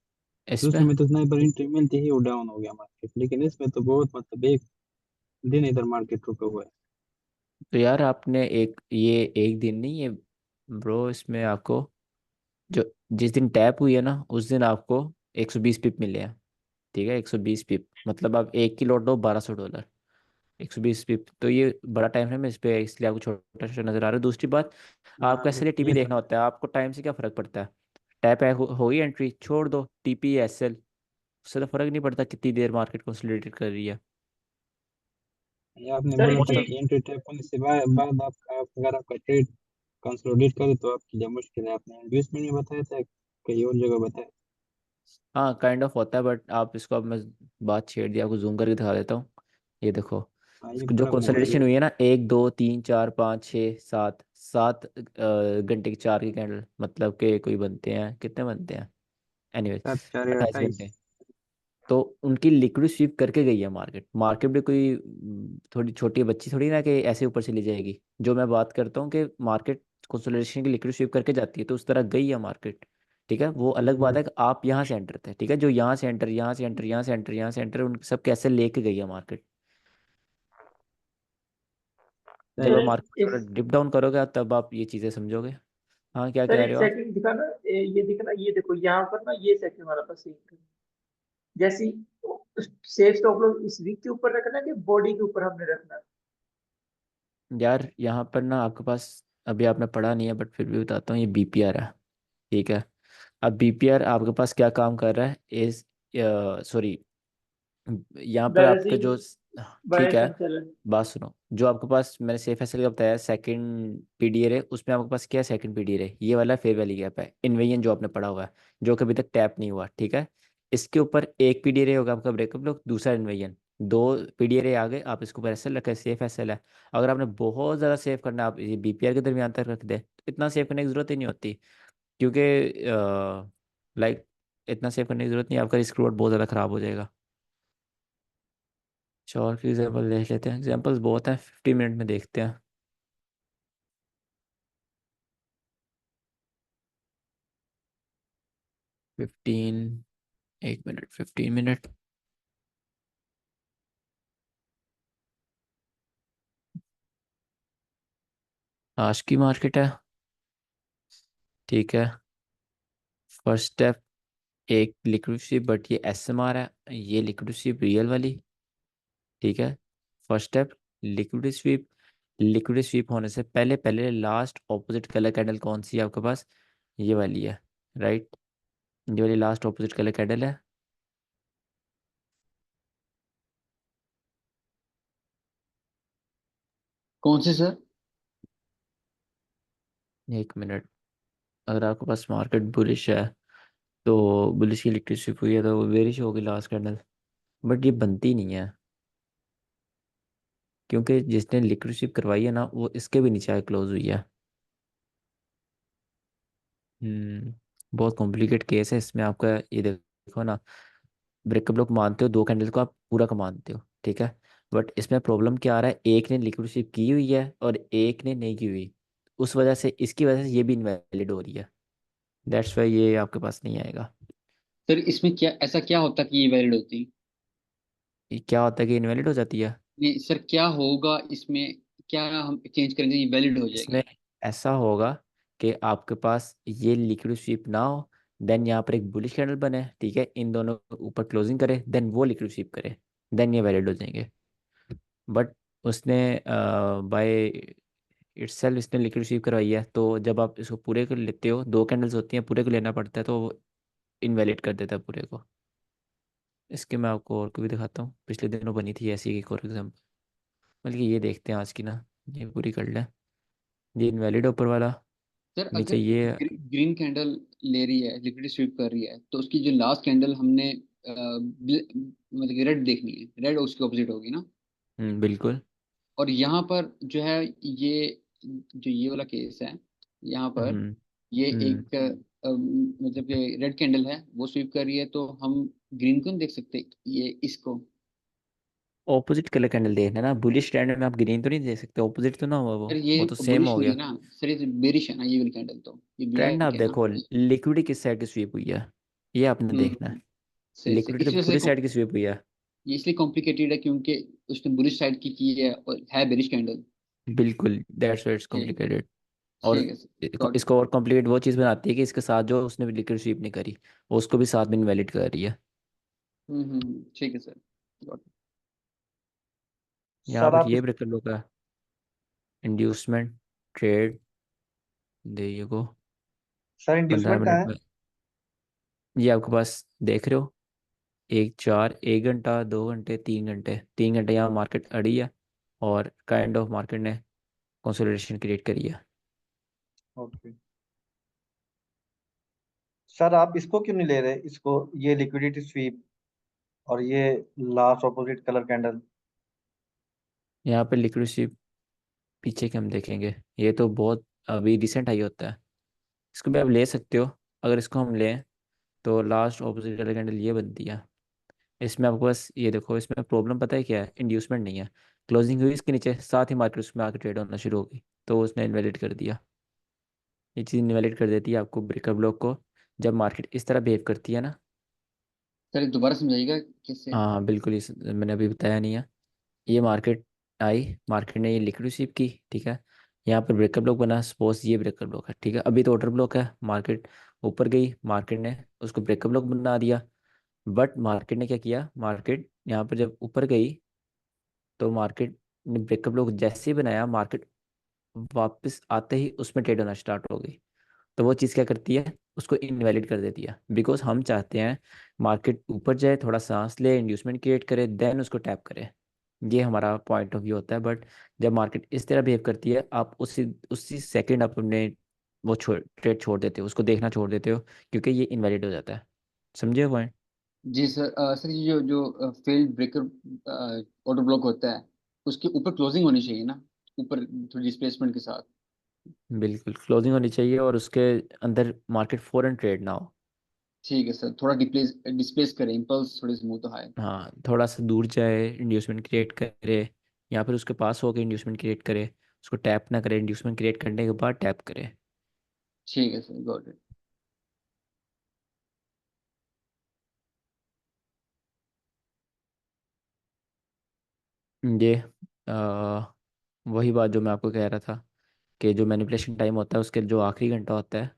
S4: दूसरे
S1: इसमें
S4: में तो स्नाइपर एंट्री मिलते ही वो डाउन हो गया मार्केट, लेकिन इसमें तो बहुत मतलब एक दिन इधर मार्केट रुका हुआ है।
S1: तो यार आपने ये एक दिन नहीं, ये ब्रो, इसमें आपको जो जिस दिन टैप हुई है ना, उस दिन आपको 120 पिप मिले हैं, ठीक है, 120 पिप, मतलब आप एक की लौट लो $1200, 120 पिप। तो ये बड़ा टाइम फ्रेम है इस पे, इसलिए आपको छोटा छोटा नजर आ रहा है। दूसरी बात,
S4: हाँ
S1: आपको इसलिए टीपी
S4: ये
S1: देखना
S4: तो
S1: होता है, आपको टाइम से क्या फर्क पड़ता है। टैप है, हो गई एंट्री, छोड़ दो, टीपी एसएल, उससे तो फर्क नहीं पड़ता कितनी देर मार्केट कंसोलिडेट कर रही है।
S4: ये आपने
S7: सर
S4: बोला
S1: मोस्ट
S4: था
S7: इसमें
S1: ऑफ
S4: कि एंट्री टैप होने से बाद अगर आपका ट्रेड कंसोलिडेट करे तो आपके लिए मुश्किल है। आपने इन्वेस्टमेंट में बताया था, कहीं और जगह बताया।
S1: हाँ काइंड ऑफ होता है, बट आप इसको, अब मैं बात छेड़ दी, आपको जूम करके दिखा देता हूँ। ये देखो,
S4: हाँ ये
S1: जो
S4: बड़ा बना
S1: कंसोलिडेशन
S4: दिया।
S1: हुई है ना, 1 2 3 4 5 6 7 7 घंटे की 4 की कैंडल, मतलब के कोई बनते हैं, कितने बनते हैं, एनीवेज
S4: 7 4
S1: 28 घंटे।
S4: 28।
S1: तो उनकी लिक्विड स्वीप करके गई है मार्केट। मार्केट भी कोई थोड़ी छोटी बच्ची थोड़ी ना कि ऐसे ऊपर चली जाएगी। जो मैं बात करता हूँ कि मार्केट कंसोलिडेशन की लिक्विड स्वीप करके जाती है, तो उस तरह गई है मार्केट, ठीक है। वो अलग बात है कि आप यहाँ से एंटर थे, ठीक है, जो यहाँ से एंटर, यहाँ से एंटर, यहाँ से एंटर, यहाँ से एंटर, उन सब कैसे लेके गई है मार्केट। जब
S7: सर
S1: आप मार्केट
S7: एक
S1: थोड़ा डिप डाउन करोगे तब आप ये चीज़ें समझोगे। हाँ, क्या
S7: सर
S1: कह
S7: एक
S1: रहे हो आप?
S7: सेकंड दिखाना, ये दिखना, ये देखो यहाँ पर ना, ये सेकंड वाला बस एक जैसी सेफ स्टॉप लॉस इस वीक के ऊपर रखना है कि बॉडी के ऊपर हमने रखना है।
S1: यार यहाँ पर ना आपके पास, अभी आपने पढ़ा नहीं है बट फिर भी बताता हूँ, ये बीपीआर है, ठीक है। अब बीपीआर आपके पास क्या काम कर रहा है, इज, सॉरी, यहाँ पर आपका
S7: बैलेंसिंग
S1: जो, ठीक है,
S7: बायस एंड सेलर।
S1: बात सुनो, जो आपके पास मैंने सेफ एसएल का बताया सेकंड पीडीआर है, उसमें आपके पास क्या है, सेकंड पीडीआर है, ये वाला फेयर वैली गैप है, इन्वेजन जो आपने पढ़ा हुआ है, जो कभी तक टैप नहीं हुआ, ठीक है। इसके ऊपर एक पीडीआर होगा आपका ब्रेकअप ब्लॉक, दूसरा इन्वेजन, 2 पीडीआर आ गए, आप इसके ऊपर एसएल रखें, सेफ एसएल है। अगर आपने बहुत ज़्यादा सेव करना है, आप ये बीपीआर के दरमियान तक रख दे, तो इतना सेव करने की ज़रूरत ही नहीं होती, क्योंकि लाइक इतना सेव करने की ज़रूरत नहीं है, आपका रिस्क रिवॉर्ड बहुत ज़्यादा ख़राब हो जाएगा। अच्छा, और फिर एग्जाम्पल देख लेते हैं, एग्जाम्पल्स बहुत हैं, 50 मिनट में देखते हैं। 15, 1 मिनट 15 मिनट। आज की मार्केट है, ठीक है। फर्स्ट स्टेप एक लिक्विड स्वीप, बट ये SMR है, ये लिक्विड स्वीप रियल वाली, ठीक है। First step liquid sweep. Liquid sweep होने से पहले पहले लास्ट ऑपोजिट कलर कैंडल कौन सी है आपके पास? ये वाली है, राइट। ये वाली लास्ट ऑपोजिट कलर कैंडल है।
S2: कौन से सर?
S1: 1 मिनट। अगर आपके पास मार्केट बुलिश है तो बुलिश की लिक्विड स्वीप हुई है तो बेरिश होगी लास्ट कैंडल, बट ये बनती नहीं है क्योंकि जिसने लिक्विड स्वीप करवाई है ना वो इसके भी नीचे क्लोज हुई है। हम्म बहुत कॉम्प्लिकेट केस है इसमें आपका। ये देखो ना, ब्रेकअप लोग मानते हो 2 कैंडल को आप पूरा का मानते हो, ठीक है। बट इसमें प्रॉब्लम क्या आ रहा है, एक ने लिक्विड स्वीप की हुई है और एक ने नहीं की हुई। उस वजह से इसकी वजह से ये भी इनवैलिड हो रही है। दैट्स वाई ये आपके पास नहीं आएगा।
S2: सर इसमें क्या ऐसा क्या होता कि ये वैलिड होती?
S1: ये क्या होता है कि इनवैलिड हो जाती है?
S2: नहीं सर, क्या होगा इसमें? क्या हम चेंज करेंगे ये वैलिड हो
S1: इसमें
S2: जाएगी?
S1: ऐसा होगा कि आपके पास ये लिक्विड स्वीप ना हो, देन यहाँ पर एक बुलिश कैंडल बने, ठीक है, इन दोनों के ऊपर क्लोजिंग करे, देन वो लिक्विड स्वीप करे, देन ये वैलिड हो जाएंगे। बट उसने बाय इटसेल्फ इसने लिक्विड स्वीप करवाई है, तो जब आप इसको पूरे को लेते हो, 2 कैंडल्स होती हैं, पूरे को लेना पड़ता है, तो वो इनवैलिड कर देता है पूरे को। इसके मैं आपको और को भी दिखाता हूँ, पिछले दिनों बनी थी ऐसी एक और एग्जाम्पल। बल्कि ये देखते हैं आज की ना, ये पूरी कर लें। ये इनवैलिड ऊपर वाला,
S2: सर
S1: नीचे
S2: अगर
S1: ये।
S2: ग्रीन कैंडल ले रही है, लिक्विड स्वीप कर रही है, तो उसकी जो लास्ट कैंडल हमने मतलब कि रेड देखनी है, रेड उसके ऑपोजिट होगी ना?
S1: बिल्कुल।
S2: और यहाँ पर जो है ये जो ये वाला केस है, यहाँ पर
S1: हम्म
S2: ये
S1: हम्म
S2: एक मतलब कि रेड कैंडल है, वो स्वीप कर रही है, तो हम ग्रीन को नहीं देख सकते ये इसको?
S1: ऑपोजिट कलर कैंडल देखना है ना, बुलिश ट्रेंड में आप ग्रीन तो नहीं देख सकते, ऑपोजिट तो ना हुआ
S2: सर ये
S1: वो तो सेम
S2: बुलिश
S1: हो
S2: हो रही
S1: गया।
S2: है ना सर, ये तो बेरिश है ना ये वाली कैंडल, तो ये
S1: ट्रेंड आप
S2: ब्लैक है ना?
S1: देखो, लिक्विड किस साइड की स्वीप हुई है, ये आपने देखना है।
S2: हम्म। सही सही,
S1: लिक्विड
S2: इस
S1: तो
S2: वजह से
S1: पूरी साइड की स्वीप हुई है।
S2: ये इसलिए कॉम्प्लिकेटेड है क्योंकि उसने बुलिश साइड की है और है बेरिश कैंडल।
S1: बिल्कुल, दैट्स व्हाई इट्स
S2: ठीक।
S1: कॉम्प्लिकेटेड। और
S2: ठीक है सर, गॉट इट।
S1: इसको और कॉम्प्लिकेट वो चीज़ बनाती है कि इसके साथ जो उसने लिक्विड स्वीप नहीं करी, वो उसको भी साथ में इनवैलिड कर रही है।
S2: ठीक है सर, गॉट इट।
S1: यहाँ
S3: सर
S1: पर
S3: आप
S1: ये ब्रेकर लो का इंड्यूसमेंट ट्रेड, दे ये को
S3: सर
S1: 15
S3: इंड्यूसमेंट कहाँ
S1: मिनट
S3: है?
S1: में ये आपके पास देख रहे हो। 1 4 1 घंटा 2 घंटे 3 घंटे, 3 घंटे यहाँ मार्केट अड़ी है और काइंड ऑफ मार्केट ने कंसोलिडेशन क्रिएट करी है।
S3: ओके। सर आप इसको क्यों नहीं ले रहे, इसको, ये लिक्विडिटी स्वीप और ये लास्ट ऑपोजिट कलर कैंडल?
S1: यहाँ पे लिक्विड स्वीप पीछे के हम देखेंगे, ये तो बहुत अभी रिसेंट आई होता है। इसको भी आप ले सकते हो। अगर इसको हम लें तो लास्ट ऑपोजिट कलर कैंडल ये बनती है। इसमें आपको बस ये देखो, इसमें प्रॉब्लम पता है क्या है, इंड्यूसमेंट नहीं है। क्लोजिंग हुई इसके नीचे, साथ ही मार्केट उसमें आके ट्रेड होना शुरू हो गई, तो उसने इनवैलिड कर दिया। ये चीज़ इनवैलिड कर देती है आपको ब्रेकर ब्लॉक को, जब मार्केट इस तरह बिहेव करती है ना।
S2: सर एक दोबारा समझाइएगा कैसे?
S1: हाँ बिल्कुल, इस मैंने अभी बताया नहीं है। ये मार्केट आई, मार्केट ने ये लिक्विड रिसीव की, ठीक है। यहाँ पर ब्रेकर ब्लॉक बना, सपोज ये ब्रेकर ब्लॉक है, ठीक है, अभी तो ऑर्डर ब्लॉक है। मार्केट ऊपर गई, मार्केट ने उसको ब्रेकर ब्लॉक बना दिया। बट मार्केट ने क्या किया, मार्केट यहाँ पर जब ऊपर गई तो मार्केट ने ब्रेकर ब्लॉक जैसे ही बनाया, मार्केट वापस आते ही उसमें ट्रेड होना स्टार्ट हो गई। तो वो चीज़ क्या करती है, उसको इनवैलिड कर देती है, बिकॉज हम चाहते हैं मार्केट ऊपर जाए, थोड़ा सांस ले, इंड्यूसमेंट क्रिएट करे, देन उसको टैप करे। ये हमारा पॉइंट ऑफ व्यू होता है। बट जब मार्केट इस तरह बिहेव करती है, आप उसी उसी सेकंड आप अपने वो ट्रेड छोड़ देते हो, उसको देखना छोड़ देते हो, क्योंकि ये इनवैलिड हो जाता है। समझे पॉइंट?
S2: जी सर, सर ये जो जो फेल्ड ब्रेकर ऑर्डर ब्लॉक होता है, उसके ऊपर क्लोजिंग होनी चाहिए ना, ऊपर थोड़ी डिस्प्लेसमेंट के साथ?
S1: बिल्कुल क्लोजिंग होनी चाहिए और उसके अंदर मार्केट फॉरन ट्रेड ना हो।
S2: ठीक है सर, थोड़ा डिस्प्लेस डिस्प्लेस करें, इम्पल्स थोड़े स्मूथ हाई।
S1: हाँ, थोड़ा सा दूर जाए, इंड्यूसमेंट क्रिएट करे, या फिर उसके पास होकर इंड्यूसमेंट क्रिएट करे, उसको टैप ना करे, इंड्यूसमेंट क्रिएट करने के बाद टैप करे।
S2: ठीक है सर, गॉट इट।
S1: ये आ, वही बात जो मैं आपको कह रहा था कि जो मैनिपुलेशन टाइम होता है उसके जो आखिरी घंटा होता है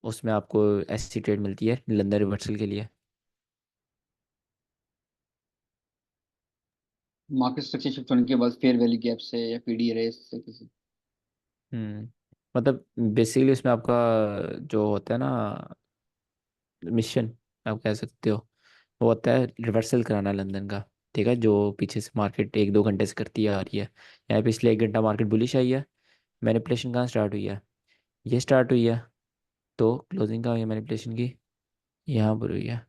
S1: उसमें आपको ऐसी ट्रेड मिलती है लंदन रिवर्सल के लिए।
S2: मार्केट स्ट्रक्चर शिफ्ट होने के बाद फेयर वैल्यू गैप से या पीडी रेस से किसी।
S1: हम्म मतलब बेसिकली उसमें आपका जो होता है ना मिशन आप कह सकते हो वो होता है रिवर्सल कराना लंदन का। ठीक है, जो पीछे से मार्केट 1-2 घंटे से करती आ रही है, यहाँ पिछले 1 घंटा मार्केट बुलिश आई है। मैनिपुलेशन कहाँ स्टार्ट हुई है? ये स्टार्ट हुई है, तो क्लोजिंग कहाँ हुई है मैनिपुलेशन की? यहाँ पर हुई है।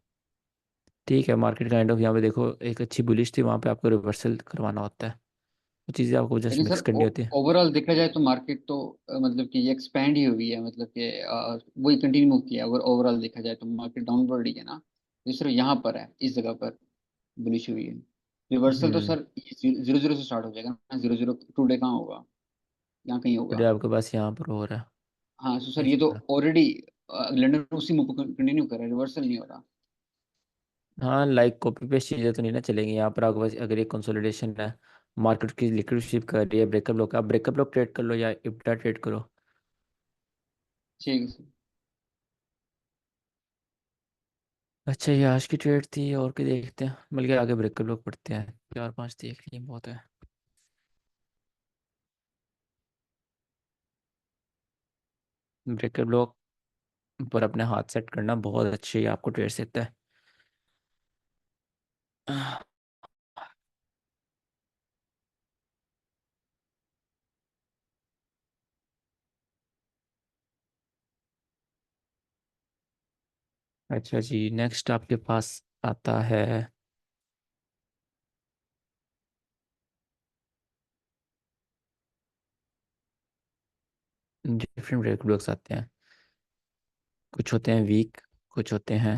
S1: ठीक है, मार्केट काइंड ऑफ यहाँ पे देखो एक अच्छी बुलिश थी, वहाँ पे आपको रिवर्सल करवाना होता है। वो चीज़ें आपको जस्ट
S2: लेकिन
S1: मिक्स
S2: सर
S1: करनी होती है।
S2: ओवरऑल देखा जाए तो मार्केट तो मतलब कि ये एक्सपैंड ही हुई है, मतलब कि वही कंटिन्यू मूव किया है। अगर ओवरऑल देखा जाए तो मार्केट डाउनवर्ड ही है ना, ये सिर्फ यहाँ पर है, इस जगह पर बुलिश हुई है। रिवर्सल तो
S1: हम्म
S2: सर 0-0 से स्टार्ट हो जाएगा ना, 0-0 टुडे कहाँ होगा, यहाँ कहीं
S1: टुडे
S2: होगा।
S1: आपके पास यहाँ पर हो रहा है
S2: हाँ तो सर
S1: इस
S2: ये तो
S1: तरह।
S2: ऑलरेडी लंदन उसी मूव को कंटिन्यू कर रहा है, रिवर्सल नहीं हो रहा।
S1: हाँ लाइक कॉपी पेस्ट चीज़ें तो नहीं ना चलेंगी यहाँ पर आपके पास। अगर ये कंसोलिडेशन है, मार्केट की लिक्विड शिप कर रही है ब्रेकअप ब्लॉक, आप ब्रेकअप ब्लॉक ट्रेड कर लो या इप्टा ट्रेड करो।
S2: ठीक है सर।
S1: अच्छा ये आज की ट्रेड थी, और क्या देखते हैं, बल्कि आगे ब्रेकअप ब्लॉक पढ़ते हैं, 4-5 देख लिए बहुत है। ब्रेकअप ब्लॉक पर अपने हाथ सेट करना बहुत अच्छे ही आपको ट्रेड देता है। अच्छा जी, नेक्स्ट आपके पास आता है डिफरेंट ब्रेक ब्लॉक्स आते हैं। कुछ होते हैं वीक, कुछ होते हैं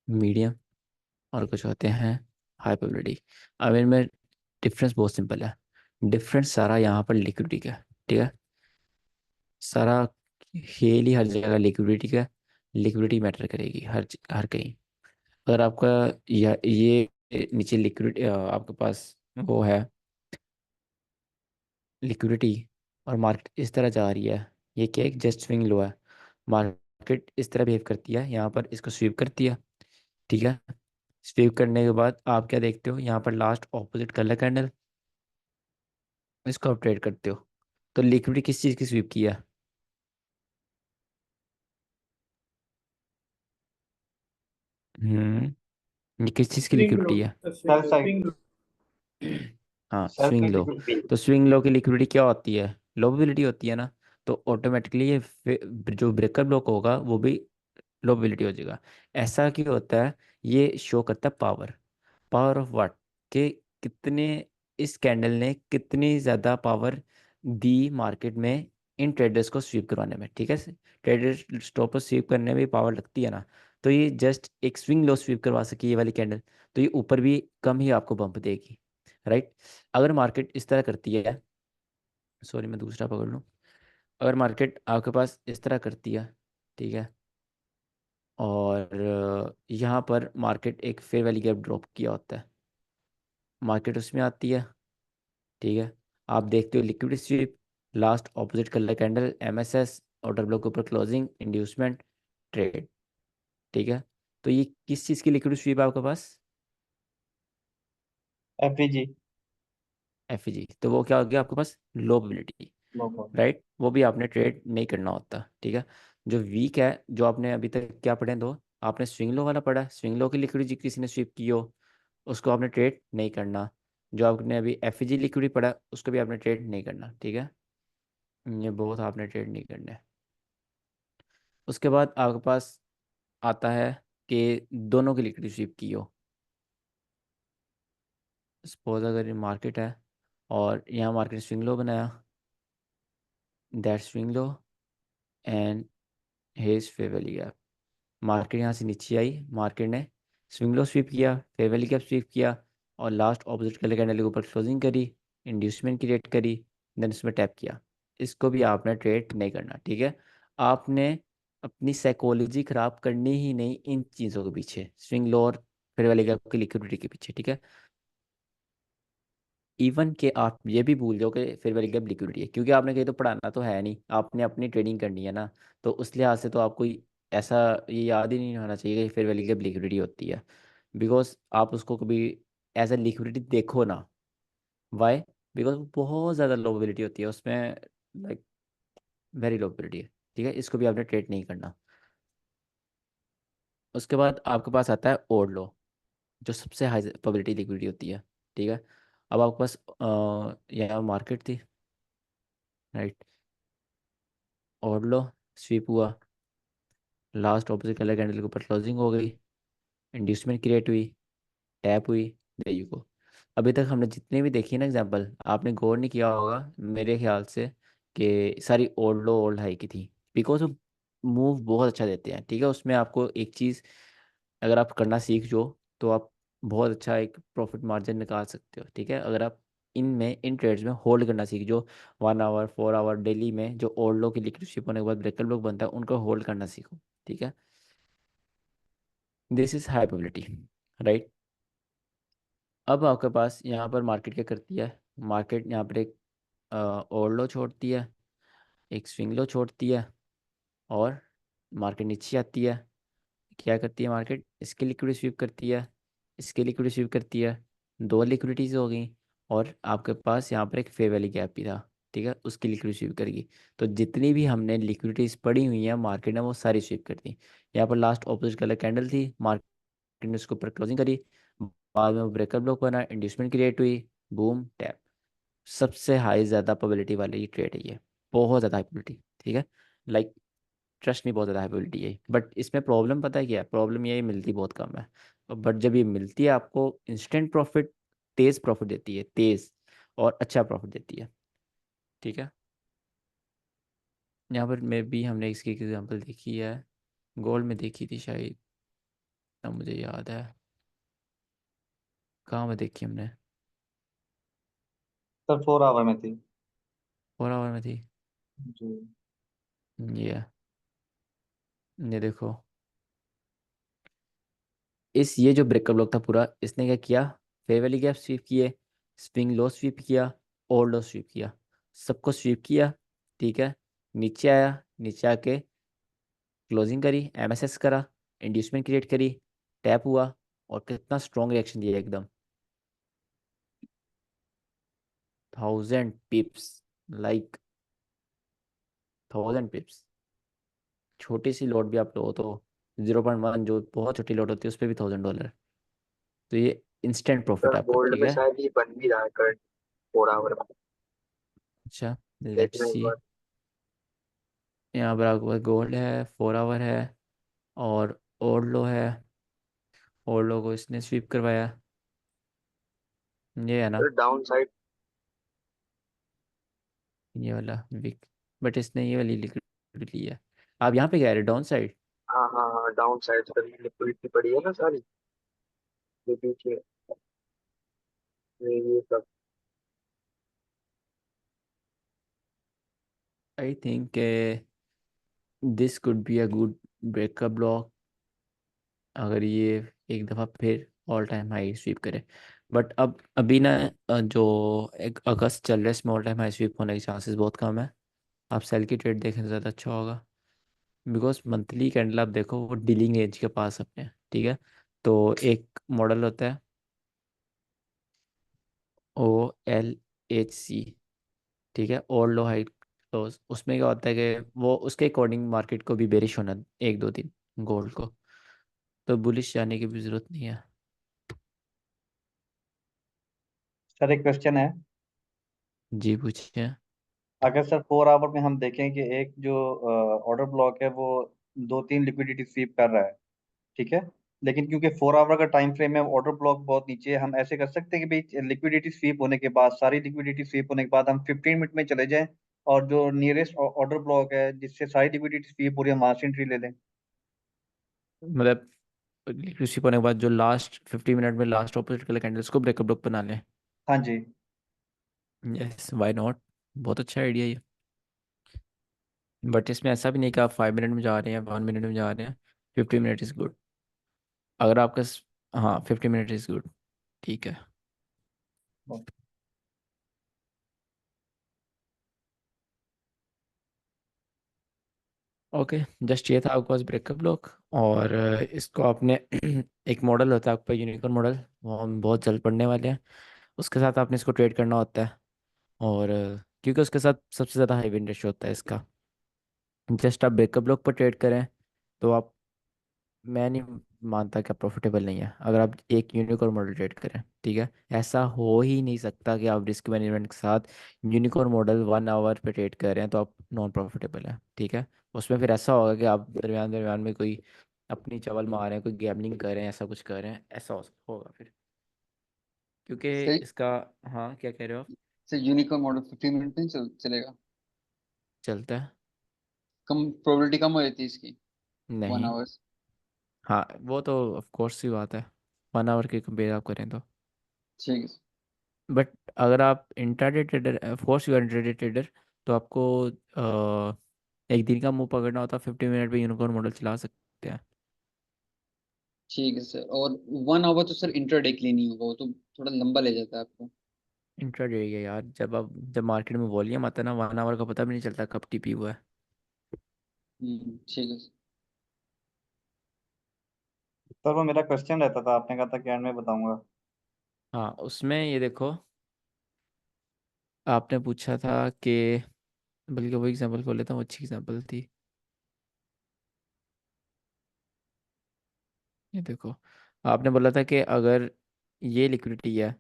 S1: मीडियम, और कुछ होते हैं हाई प्रोबेबिलिटी। अब इनमें डिफरेंस बहुत सिंपल है। डिफरेंस सारा यहाँ पर लिक्विडिटी का है। ठीक है, सारा खेल ही हर जगह लिक्विडिटी का। लिक्विडिटी मैटर करेगी हर कहीं। अगर आपका ये नीचे लिक्विड आपके पास वो है लिक्विडिटी, और मार्केट इस तरह जा रही है, ये क्या एक जस्ट स्विंग लो है। मार्केट इस तरह बिहेव करती है, यहाँ पर इसको स्वीप करती है। ठीक है, स्वीप करने के बाद आप क्या देखते हो, यहाँ पर लास्ट ऑपोजिट कलर कैंडल, इसको आप ट्रेड करते हो। तो लिक्विडिटी किस चीज़ की स्वीप की है? ये किस चीज़ की
S5: स्विंग लो,
S1: लिक्विडिटी है?
S3: Sell side,
S5: swing low.
S1: हाँ
S3: सेल
S1: स्विंग
S3: साइड
S1: लो।
S3: लिक्विडिटी।
S1: तो स्विंग लो की लिक्विडिटी क्या होती है? लो प्रोबेबिलिटी होती है ना। तो ऑटोमेटिकली ये जो ब्रेकर ब्लॉक होगा वो भी लो प्रोबेबिलिटी हो जाएगा। ऐसा क्यों होता है? ये शो करता है पावर। Power of what? कि कितने इस कैंडल ने कितनी ज़्यादा पावर दी मार्केट में इन ट्रेडर्स को स्वीप करवाने में। ठीक है, ट्रेडर स्टॉप को स्वीप करने में पावर लगती है ना। तो ये जस्ट एक स्विंग लो स्वीप करवा सकी ये वाली कैंडल, तो ये ऊपर भी कम ही आपको बम्प देगी। राइट, अगर मार्केट इस तरह करती है, सॉरी मैं दूसरा पकड़ लूँ। अगर मार्केट आपके पास इस तरह करती है, ठीक है, और यहाँ पर मार्केट एक फेयर वैल्यू गैप ड्रॉप किया होता है, मार्केट उसमें आती है। ठीक है, आप देखते हो liquid sweep, last opposite colour candle, MSS, order block के ऊपर क्लोजिंग, इंड्यूसमेंट, ट्रेड। ठीक है, तो ये किस चीज़ की लिक्विड स्वीप है आपके पास?
S3: एफईजी।
S1: एफजी, तो वो क्या हो गया आपके पास? Low probability.
S3: No problem.
S1: Right, वो भी आपने ट्रेड नहीं करना होता। ठीक है, जो वीक है, जो आपने अभी तक क्या पढ़े दो, आपने स्विंग लो वाला पढ़ा, स्विंग लो की लिक्विडिटी किसी ने स्वीप की हो उसको आपने ट्रेड नहीं करना। जो आपने अभी एफजी लिक्विडिटी पढ़ा उसको भी आपने ट्रेड नहीं करना। ठीक है, ये बहुत आपने ट्रेड नहीं करना है। उसके बाद आपके पास आता है कि दोनों की लिक्विडिटी स्वीप की हो। सपोज अगर ये मार्केट है और यहाँ मार्केट स्विंग लो बनाया, that swing low and hedge fair value gap. Market यहाँ से नीचे आई, मार्केट ने स्विंग लो स्वीप किया, फेयर वैल्यू गैप स्वीप किया, और लास्ट ऑपोजिट कलर कैंडल के ऊपर क्लोजिंग करी, इंड्यूसमेंट क्रिएट करी, देन उसमें टैप किया। इसको भी आपने ट्रेड नहीं करना। ठीक है, आपने अपनी साइकोलॉजी खराब करनी ही नहीं इन चीज़ों के पीछे, स्विंग लो और फेयर वैल्यू गैप की लिक्विडिटी के पीछे। ठीक है, इवन कि आप ये भी भूल जाओ कि फेयर वैल्यू गैप लिक्विडिटी है, क्योंकि आपने कहीं तो पढ़ाना तो है नहीं, आपने अपनी ट्रेडिंग करनी है ना। तो उस लिहाज से तो आपको ऐसा ये याद ही नहीं होना चाहिए कि फेयर वैल्यू गैप लिक्विडिटी होती है। बिकॉज आप उसको कभी एज ए लिक्विडिटी देखो ना। वाई? बिकॉज बहुत ज़्यादा लोबिलिटी होती है उसमें, लाइक वेरी लोबिलिटी है। ठीक है, इसको भी आपने ट्रेड नहीं करना। उसके बाद आपके पास आता है ओड लो, जो सबसे हाई प्रोबेबिलिटी लिक्विडिटी होती है। ठीक है, अब आपके पास यहाँ मार्केट थी, राइट। ओड लो स्वीप हुआ, लास्ट ऑपोजिट कलर कैंडल के ऊपर क्लोजिंग हो गई, इंड्यूसमेंट क्रिएट हुई, टैप हुई, there you go। अभी तक हमने जितने भी देखी ना एग्जांपल, आपने गौर नहीं किया होगा मेरे ख्याल से कि सारी ओल्ड लो ओल्ड हाई की थी। बिकॉज वो मूव बहुत अच्छा देते हैं। ठीक है, उसमें आपको एक चीज़ अगर आप करना सीख जाओ तो आप बहुत अच्छा एक प्रॉफिट मार्जिन निकाल सकते हो। ठीक है, अगर आप इन ट्रेड्स में होल्ड करना सीख जाओ, 1 आवर 4 आवर डेली में जो ओल्ड लो की लिक्विडिटी होने के बाद ब्रेकर ब्लॉक बनता है, उनको होल्ड करना सीखो। ठीक है, this is high probability, right. अब आपके पास यहाँ पर मार्केट क्या करती है? मार्केट यहाँ पर एक ओवर लो छोड़ती है, एक स्विंग लो छोड़ती है, और मार्केट नीचे आती है। क्या करती है मार्केट? इसकी लिक्विडिटी स्वीप करती है, इसकी लिक्विडिटी स्वीप करती है, दो लिक्विडिटीज हो गई। और आपके पास यहाँ पर एक फेयर वैल्यू गैप भी था। ठीक है, उसकी लिक्विडिटी स्वीप करेगी। तो जितनी भी हमने लिक्विडिटीज पड़ी हुई हैं मार्केट ने, वो सारी स्वीप कर दी। यहाँ पर लास्ट ऑपोजिट कलर कैंडल थी, मार्केट ने उसके ऊपर क्लोजिंग करी, बाद में वो ब्रेकअप ब्लॉक बना, इंड्यूसमेंट क्रिएट हुई, बूम टैप। सबसे हाई ज़्यादा प्रोबेबिलिटी वाली ये ट्रेड है ये, बहुत ज़्यादा हाई प्रोबेबिलिटी। ठीक है, लाइक ट्रस्ट नहीं, बहुत ज़्यादा हाई प्रोबेबिलिटी है। बट इसमें प्रॉब्लम पता है क्या है? प्रॉब्लम ये मिलती बहुत कम है। बट जब ये मिलती है आपको इंस्टेंट प्रॉफिट, तेज़ प्रॉफिट देती है, तेज़ और अच्छा प्रॉफिट देती है। ठीक है, यहाँ पर मैं भी हमने इसकी एग्जांपल देखी है, गोल्ड में देखी थी शायद, अब मुझे याद है कहाँ में देखी हमने।
S3: सर 4 आवर में थी।
S1: 4 आवर में थी
S3: जी।
S1: ये देखो, ये जो ब्रेकअप ब्लॉक था पूरा, इसने क्या किया? फेयर वैल्यू गैप स्वीप किए, स्विंग लो स्वीप किया, ओवर लो स्वीप किया, सबको स्वीप किया। ठीक है, नीचे आया, नीचे आके क्लोजिंग करी, एमएसएस करा, इंड्यूसमेंट क्रिएट करी, टैप हुआ, और कितना स्ट्रॉन्ग रिएक्शन दिया एकदम, 1000 पिप्स, लाइक 1000 पिप्स। छोटी सी लोड भी आप लो तो 0.1, जो बहुत छोटी लोड होती है उस पर भी $1000। तो ये इंस्टेंट प्रॉफिट
S6: सर
S1: आपका।
S6: गोल्ड
S1: ठीक
S6: में
S1: है,
S6: शायद ये बन भी रहा है करंट 4 आवर में।
S1: अच्छा, लेट्स
S6: देखना एक
S1: सी।
S6: बार।
S1: यहाँ पर आपके पास गोल्ड है, 4 आवर है, और ओरलो है। ओरलो को इसने स्वीप करवाया, ये है ना,
S6: सर डाउन साइड।
S1: ये वाला विक। बट इसने ये वाली लिक्विड ली है। आप यहाँ पे कह रहे डाउन साइड?
S6: हाँ हाँ हाँ, डाउन साइड सर लिक्विडिटी पड़ी है ना सारी, ये पीछे ये सब।
S1: I think this could be a good breakup block, अगर ये एक दफ़ा फिर ऑल टाइम हाई स्वीप करे। बट अब अभी ना जो एक अगस्त चल रहा है, इसमें ऑल टाइम हाई स्वीप होने के चांसेस बहुत कम है। आप सेल की ट्रेड देखें तो ज़्यादा अच्छा होगा। बिकॉज मंथली कैंडल आप देखो वो डीलिंग रेंज के पास अपने हैं। ठीक है, तो एक मॉडल होता है OLHC। ठीक है, और लो हाई क्लोज, उसमें क्या होता है कि वो उसके अकॉर्डिंग मार्केट को भी बेरिश होना 1 2 दिन गोल्ड को, तो बुलिश जाने की भी ज़रूरत नहीं है।
S3: सर एक क्वेश्चन है।
S1: जी पूछिए।
S3: अगर सर 4 आवर में हम देखें कि एक जो ऑर्डर ब्लॉक है वो 2-3 लिक्विडिटी स्वीप कर रहा है, ठीक है, लेकिन क्योंकि 4 आवर का टाइम फ्रेम है, ऑर्डर ब्लॉक बहुत नीचे है, हम ऐसे कर सकते हैं कि भाई लिक्विडिटी स्वीप होने के बाद, सारी लिक्विडिटी स्वीप होने के बाद हम 15 मिनट में चले जाएं और जो नियरेस्ट ऑर्डर ब्लॉक है जिससे सारी लिक्विडिटी स्वीप हो रही है, हम वहां से एंट्री ले लें।
S1: मतलब लिक्विडिटी होने के बाद जो लास्ट 50 मिनट में लास्ट ऑपोजिट कलर कैंडल्स को ब्रेकअप ब्लॉक बना लें।
S3: हाँ जी।
S1: यस, वाई नॉट, बहुत अच्छा आइडिया ये। बट इसमें ऐसा भी नहीं कि आप 5 मिनट में जा रहे हैं, 1 मिनट में जा रहे हैं। 50 मिनट इज़ गुड, अगर आपका हाँ 50 मिनट इज़ गुड। ठीक है। ओके, जस्ट ये था आपके पास ब्रेकअप ब्लॉक। और इसको आपने एक मॉडल होता है आपका यूनिकॉर्न मॉडल, वो हम बहुत जल्द पढ़ने वाले हैं। उसके साथ आपने इसको ट्रेड करना होता है। और क्योंकि उसके साथ सबसे ज़्यादा हाई विन रेशियो होता है इसका, जस्ट आप ब्रेकअप ब्लॉक पर ट्रेड करें तो आप, मैं नहीं मानता कि आप प्रॉफिटेबल नहीं है अगर आप एक यूनिकॉर्न मॉडल ट्रेड करें। ठीक है, ऐसा हो ही नहीं सकता कि आप रिस्क मैनेजमेंट के साथ यूनिकॉर्न मॉडल 1 आवर पे ट्रेड कर रहे हैं तो आप नॉन प्रॉफिटेबल हैं। ठीक है, उसमें फिर ऐसा होगा कि आप दरमियान दरमियान में कोई अपनी चवल मार रहे हैं, कोई गैमलिंग कर रहे हैं, ऐसा कुछ कर रहे हैं, ऐसा होगा फिर, क्योंकि
S2: सही।
S1: इसका। हाँ, क्या कह रहे हो आप?
S2: सर यूनिकॉर्न मॉडल 15 मिनट नहीं चलेगा?
S1: चलता है।
S2: कम प्रोबेबिलिटी कम हो जाती है इसकी वन
S1: नहीं।
S2: आवर्स
S1: हाँ, वो तो ऑफ कोर्स सी बात है, 1 आवर की कंपेयर आप करें तो।
S2: ठीक है।
S1: बट अगर आप intraday trader, force your intraday trader, तो आपको एक दिन का मुंह पकड़ना होता है, 50 मिनट पे यूनिकॉर्न मॉडल चला सकते हैं।
S2: ठीक है सर। और 1 आवर तो सर इंटरडे के लिए नहीं होगा, वो तो थोड़ा लंबा ले जाता है आपको।
S1: इंट्राडे है यार, जब मार्केट में वॉल्यूम आता है ना, 1 आवर का पता भी नहीं चलता कब टीपी हुआ है।
S2: ठीक है सर।
S3: सर वो मेरा क्वेश्चन रहता था, आपने कहा था कि एंड में बताऊंगा।
S1: हाँ, उसमें ये देखो, आपने पूछा था कि, बल्कि वो एग्जांपल खोल लेता हूँ, अच्छी एग्जांपल थी। ये देखो, आपने बोला था कि अगर ये लिक्विडिटी है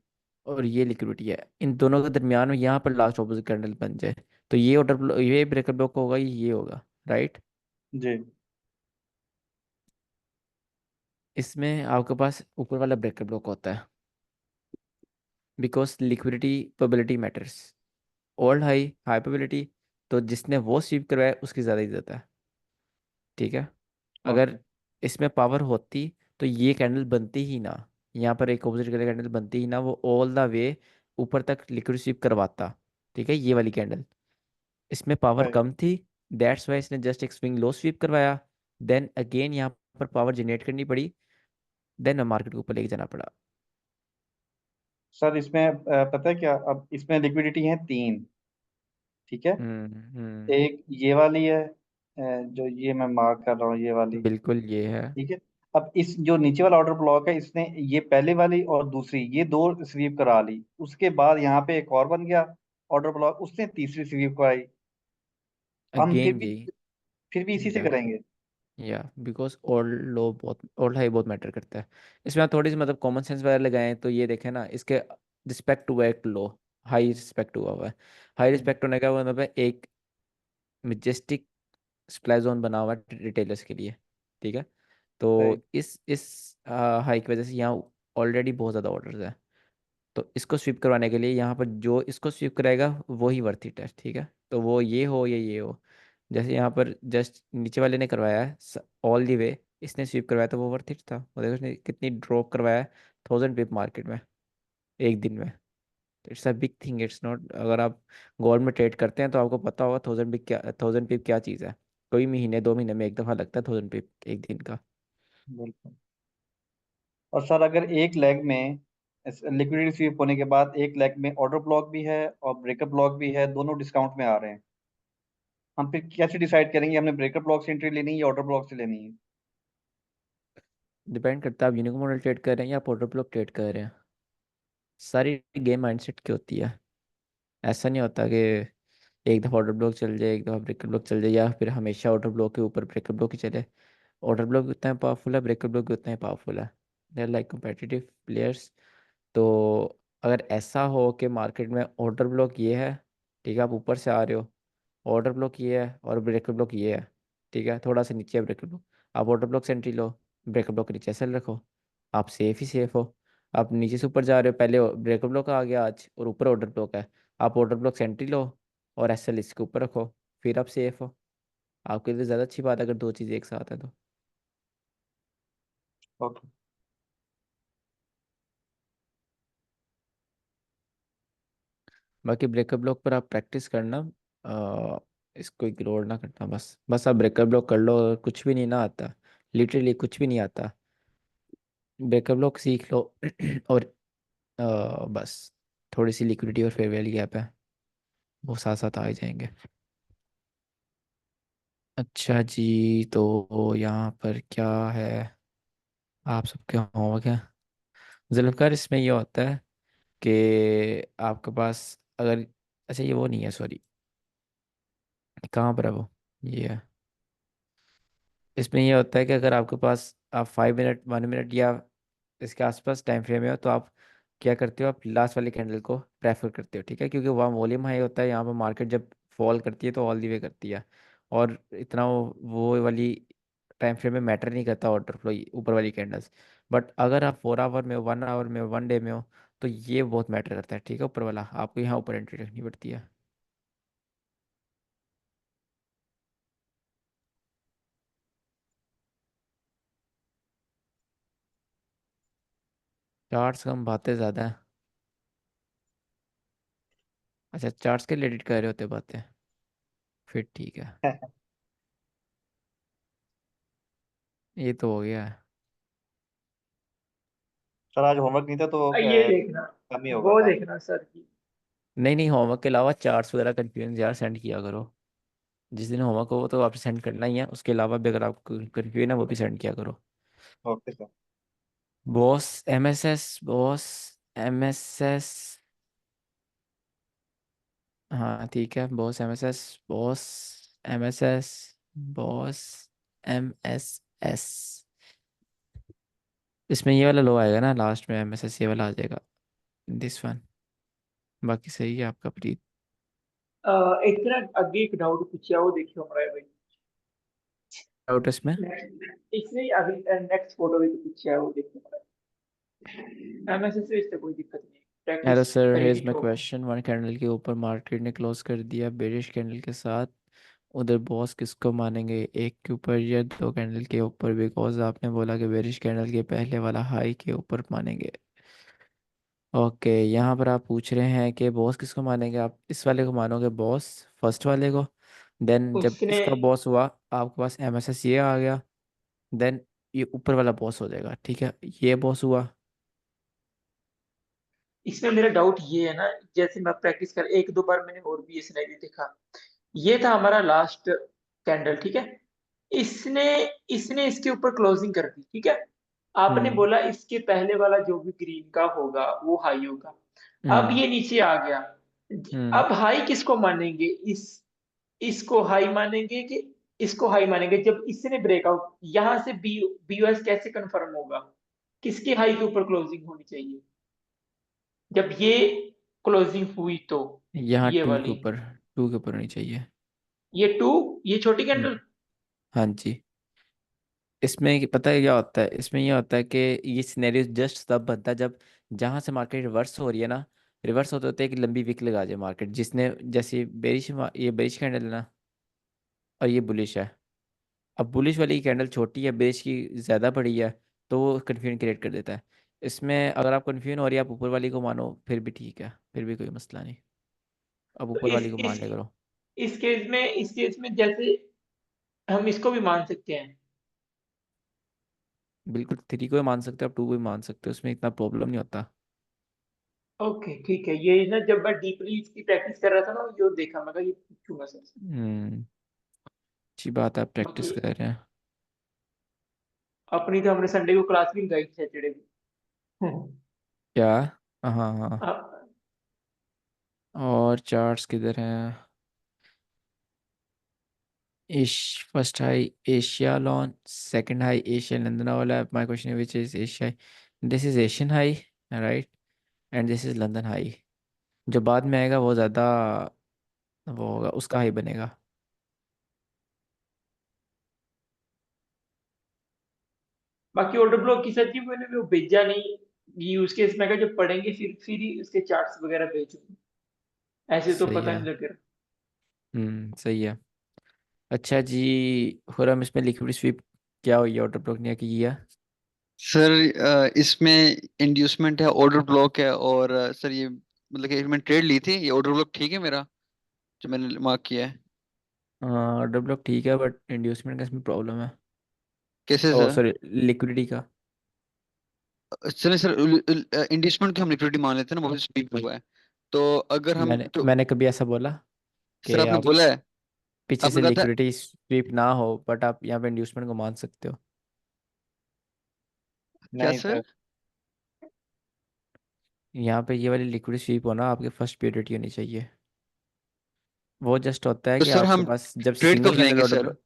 S1: और ये लिक्विडिटी है, इन दोनों के दरमियान में यहाँ पर लास्ट ऑपोजिट कैंडल बन जाए, तो ये ऑर्डर, ये ब्रेकर ब्लॉक होगा, ये होगा, राइट।
S3: जी।
S1: इसमें आपके पास ऊपर वाला ब्रेकर ब्लॉक होता है, because liquidity probability matters. Old high, high probability, तो जिसने वो स्वीप करवाया उसकी ज़्यादा इज्जत है। ठीक है, अगर
S3: ओके।
S1: इसमें पावर होती तो ये कैंडल बनती ही ना, यहाँ पर एक ऑपोजिट कलर कैंडल बनती ही ना, वो ऑल द वे ऊपर तक लिक्विड स्वीप करवाता। ठीक है, ये वाली कैंडल, इसमें पावर
S3: सही।
S1: कम थी, दैट्स वाई इसने जस्ट एक स्विंग लो स्वीप करवाया, देन अगेन यहाँ पर पावर जनरेट करनी पड़ी, देन मार्केट को ऊपर लेके जाना पड़ा।
S3: सर इसमें पता है क्या, अब इसमें लिक्विडिटी है तीन। ठीक है।
S1: हम्म।
S3: एक ये वाली है, जो ये मैं मार्क कर रहा हूँ, ये वाली।
S1: बिल्कुल ये है।
S3: ठीक है। अब इस जो नीचे वाला ऑर्डर ब्लॉक है, इसने ये पहले वाली और दूसरी ये दो स्वीप करा ली, उसके बाद यहाँ पे एक और बन गया ऑर्डर ब्लॉक, उसने तीसरी स्वीप कराई। हम
S1: अगेन यही।
S3: फिर भी इसी से
S1: या
S3: करेंगे।
S1: बिकॉज ओल्ड लो बहुत, ओल्ड हाई बहुत मैटर करता है। इसमें आप थोड़ी सी मतलब कॉमन सेंस वगैरह लगाएं तो ये देखें ना, इसके रिस्पेक्ट हुआ एक लो, हाई रिस्पेक्ट हुआ है। हाई
S3: हम्म,
S1: रिस्पेक्ट होने का मतलब है एक मेजेस्टिक सप्लाई जोन बना हुआ है रिटेलर्स के लिए। ठीक है, तो
S3: सही।
S1: इस हाई की वजह से यहाँ ऑलरेडी बहुत ज़्यादा ऑर्डर्स है, तो इसको स्वीप करवाने के लिए यहाँ पर जो इसको स्वीप कराएगा वो ही वर्थ इट है। ठीक है, तो वो ये हो या ये हो, जैसे यहाँ पर जस्ट नीचे वाले ने करवाया है ऑल दी वे, इसने स्वीप करवाया तो वो वर्थ इट था। वो देखो इसने कितनी ड्रॉप करवाया है, 1000 पिप मार्केट में एक दिन में। It's a big thing, it's not, अगर आप गोल्ड में ट्रेड करते हैं तो आपको पता होगा 1000 पिप क्या, 1000 पिप क्या चीज़ है। कोई महीने 2 महीने में एक दफ़ा लगता है 1000 पिप एक दिन का।
S3: बिल्कुल। और सर अगर एक लेग में लिक्विडिटी स्वीप होने के बाद एक लेग में ऑर्डर ब्लॉक भी है और ब्रेकअप ब्लॉक भी है, दोनों डिस्काउंट में आ रहे हैं, हम फिर कैसे डिसाइड करेंगे हमने ब्रेकअप ब्लॉक से एंट्री लेनी है या ऑर्डर ब्लॉक से लेनी है?
S1: डिपेंड करता है आप यूनिको मॉडल ट्रेड कर रहे हैं या पोर्टर ब्लॉक ट्रेड कर रहे हैं। सारी गेम माइंडसेट की होती है। ऐसा नहीं होता कि एक दफ़ा ऑर्डर ब्लॉक चल जाए, एक दफ़ा ब्रेकर ब्लॉक चल जाए, या फिर हमेशा ऑर्डर ब्लॉक के ऊपर ब्रेकर ब्लॉक ही चले। ऑर्डर ब्लॉक भी उतना ही पावरफुल है, ब्रेकर ब्लॉक भी उतना ही पावरफुल है। They are like competitive players. तो अगर ऐसा हो कि मार्केट में ऑर्डर ब्लॉक ये है, ठीक है, आप ऊपर से आ रहे हो, ऑर्डर ब्लॉक ये है और ब्रेकर ब्लॉक ये है, ठीक है, थोड़ा सा नीचे है ब्रेकर ब्लॉक, आप ऑर्डर ब्लॉक से एंट्री लो, ब्रेकर ब्लॉक के नीचे सेल रखो, आप सेफ ही सेफ हो। आप नीचे से ऊपर जा रहे हो, पहले ब्रेकर ब्लॉक आ गया आज और ऊपर ऑर्डर ब्लॉक है, आप ऑर्डर ब्लॉक से एंट्री लो और एस एल इसके ऊपर रखो, फिर आप सेफ हो। आपके लिए ज़्यादा अच्छी बात है अगर दो चीज़ें एक साथ है तो।
S3: ओके।
S1: बाकी ब्रेकर ब्लॉक पर आप प्रैक्टिस करना, इसको इग्नोर ना करना, बस बस आप ब्रेकर ब्लॉक कर लो, और कुछ भी नहीं ना आता, लिटरली कुछ भी नहीं आता, ब्रेकर ब्लॉक सीख लो और बस थोड़ी सी लिक्विडिटी और फेयर वैल्यू गैप है, वो साथ साथ आ ही जाएंगे। अच्छा जी, तो यहाँ पर क्या है, आप सबके होमवर्क है। जुल्फ़िकार, इसमें ये होता है कि आपके पास अगर, अच्छा ये वो नहीं है, सॉरी, कहाँ पर है वो, ये है। इसमें ये होता है कि अगर आपके पास आप 5 मिनट 1 मिनट या इसके आसपास टाइम फ्रेम में हो, तो आप क्या करते हो, आप लास्ट वाली कैंडल को प्रेफर करते हो, ठीक है, क्योंकि वहाँ वॉल्यूम हाई होता है, यहाँ पर मार्केट जब फॉल करती है तो ऑल दी वे करती है, और इतना वो वाली टाइम फ्रेम में मैटर नहीं करता ऑर्डर फ्लो, ऊपर वाली कैंडल्स। बट अगर आप 4 आवर में हो, 1 आवर में हो, 1 डे में हो, तो ये बहुत मैटर करता है, ठीक है, ऊपर वाला आपको यहाँ ऊपर एंट्री रखनी पड़ती है। चार्ट्स कम, बातें ज़्यादा हैं। अच्छा, चार्ट्स के रिलेटेड कर रहे होते बातें, फिर ठीक है, ये तो हो गया है।
S3: सर आज होमवर्क नहीं था तो
S7: ये देखना,
S3: कम ही होगा
S7: वो
S3: काम।
S7: देखना सर की।
S1: नहीं नहीं, होमवर्क के अलावा चार्ट्स वगैरह कन्फ्यूजन यार सेंड किया करो। जिस दिन होमवर्क हो तो आपसे सेंड करना ही है, उसके अलावा भी अगर आपको कन्फ्यूजन है वो भी सेंड किया करो।
S3: Okay sir.
S1: Boss MSS, boss MSS, हाँ ठीक है, boss MSS, boss MSS, boss MSS, इसमें ये वाला लो आएगा ना लास्ट में, एमएसएस ये वाला आ जाएगा, दिस वन। बाकी सही है आपका प्रीत।
S7: एक ना आगे एक डाउट पूछा, वो देखियो हमारा भाई।
S1: डाउट इसमें।
S7: इसने अभी नेक्स्ट फोटो भी तो पूछा है, वो देखियो हमारा। एमएसएस से इससे कोई दिक्कत नहीं,
S1: hello
S7: practice
S1: sir, hedge
S7: repeat
S1: my
S7: होगा।
S1: क्वेश्चन, वन कैंडल के ऊपर मार्केट ने क्लोज कर दिया बेरिश कैंडल के साथ, उधर बॉस किसको मानेंगे, एक के ऊपर या दो कैंडल के ऊपर, बिकॉज आपने बोला कि बेरिश कैंडल के पहले वाला हाई के ऊपर मानेंगे। ओके, यहाँ पर आप पूछ रहे हैं कि बॉस किसको मानेंगे, आप इस वाले को मानोगे बॉस, फर्स्ट वाले को, देन जब
S7: उसने
S1: इसका बॉस हुआ आपके पास एमएसएस ये आ गया, देन ये ऊपर वाला बॉस हो जाएगा, ठीक है, ये बॉस हुआ।
S7: इसमें मेरा डाउट ये है ना, जैसे मैं प्रैक्टिस कर एक दो बार मैंने और भी ये सिनेरियो देखा। ये था हमारा लास्ट कैंडल, ठीक है। इसने इसने इसके ऊपर क्लोजिंग कर दी, ठीक है। आपने
S1: हम्म।
S7: बोला इसके पहले वाला जो भी ग्रीन का होगा वो हाई होगा। अब
S1: हम्म।
S7: ये नीचे आ गया।
S1: हम्म।
S7: अब हाई किसको मानेंगे, इसको हाई मानेंगे कि इसको हाई मानेंगे, जब इसने ब्रेकआउट यहां से बीयूएस कैसे कंफर्म होगा, किसके हाई के ऊपर क्लोजिंग होनी चाहिए जब ये क्लोजिंग हुई तो।
S1: यहाँ
S7: ये
S1: टू के
S7: वाली,
S1: ऊपर, टू के ऊपर होनी चाहिए।
S7: ये टू, ये छोटी
S1: हम्म।
S7: कैंडल।
S1: हाँ जी। इसमें पता है क्या होता है, इसमें ये होता है कि ये सिनेरियो जस्ट तब बनता है जब जहाँ से मार्केट रिवर्स हो रही है ना, रिवर्स होते होते एक लंबी विक लगा जाए मार्केट, जिसने जैसे बेरिश, ये बेरिश कैंडल है ना, और ये बुलिश है। अब बुलिश वाली कैंडल छोटी है, बेरिश की ज़्यादा बड़ी है, तो वो कन्फ्यूजन क्रिएट कर देता है। इसमें अगर आप कन्फ्यूजन हो रही है, आप ऊपर वाली को मानो फिर भी ठीक है, फिर भी कोई मसला नहीं, अब
S7: तो
S1: ऊपर वाली को मान ले करो।
S7: इस केस में जैसे हम इसको भी मान सकते हैं।
S1: बिल्कुल, थ्री को भी मान सकते हो, आप टू को भी मान सकते हो, उसमें इतना प्रॉब्लम नहीं होता।
S7: ओके ठीक है, ये ना जब मैं डीपली इसकी प्रैक्टिस कर रहा था ना, ये देखा मैं कहा ये पूछूंगा सर से।
S1: हम्म। अच्छी बात है, आप
S7: बाकी
S1: प्रैक्टिस कर रहे हैं।
S7: अपनी तो हमने संडे को क्लास भी लगाई सैटरडे को।
S1: क्या, हाँ हाँ।
S7: अब
S1: और चार्ट्स किधर हैं, ash first high Asia London, second high Asia London वाला, my question which is Asia, this is Asian high, right, and this is London high, जो बाद में आएगा वो ज़्यादा वो होगा, उसका हाई बनेगा।
S7: बाकी ऑर्डर ब्लॉक की सच्ची मैंने वो भेजा नहीं। ये यूज केस में जब पढ़ेंगे फिर ही उसके चार्ट्स वगैरह भेजूंगा, ऐसे तो
S1: सही
S7: पता
S1: है।
S7: नहीं लगेगा।
S1: सही है। अच्छा जी, खुरम, इसमें लिक्विड स्वीप क्या हुई है, ऑर्डर ब्लॉक ने किया।
S2: सर इसमें इंड्यूसमेंट है, ऑर्डर ब्लॉक है, और सर ये मतलब कि मैंने ट्रेड ली थी, ये ऑर्डर ब्लॉक ठीक है मेरा जो मैंने मार्क किया है।
S1: ऑर्डर ब्लॉक ठीक है, बट इंड्यूसमेंट का इसमें प्रॉब्लम है,
S2: कैसे
S1: ओ
S2: सर?
S1: सॉरी, लिक्विडिटी का।
S2: चलिए सर, इंड्यूसमेंट की हम लिक्विडिटी मान लेते हैं ना, वो स्पीक हुआ है, तो अगर हम
S1: मैंने
S2: तो
S1: मैंने कभी ऐसा बोला
S2: सर
S1: कि
S2: आपने
S1: आप,
S2: बोला है।
S1: पीछे से
S6: आपने कहा था
S1: लिक्विडिटी स्वीप ना हो, बट आप यहाँ पे इंड्यूसमेंट को मान सकते हो।
S6: क्या
S3: नहीं
S6: सर?
S3: सर।
S1: यहाँ पे ये वाली लिक्विड स्वीप होना आपके फर्स्ट प्योरिटी होनी चाहिए। वो जस्ट होता है
S6: तो
S1: कि
S6: सर
S1: आपके
S6: हम
S1: पास जब
S6: ट्रेड कब
S1: सिंगल कैंडल
S6: लेंगे
S1: ऑर्डर
S6: सर?
S1: ब्लॉक,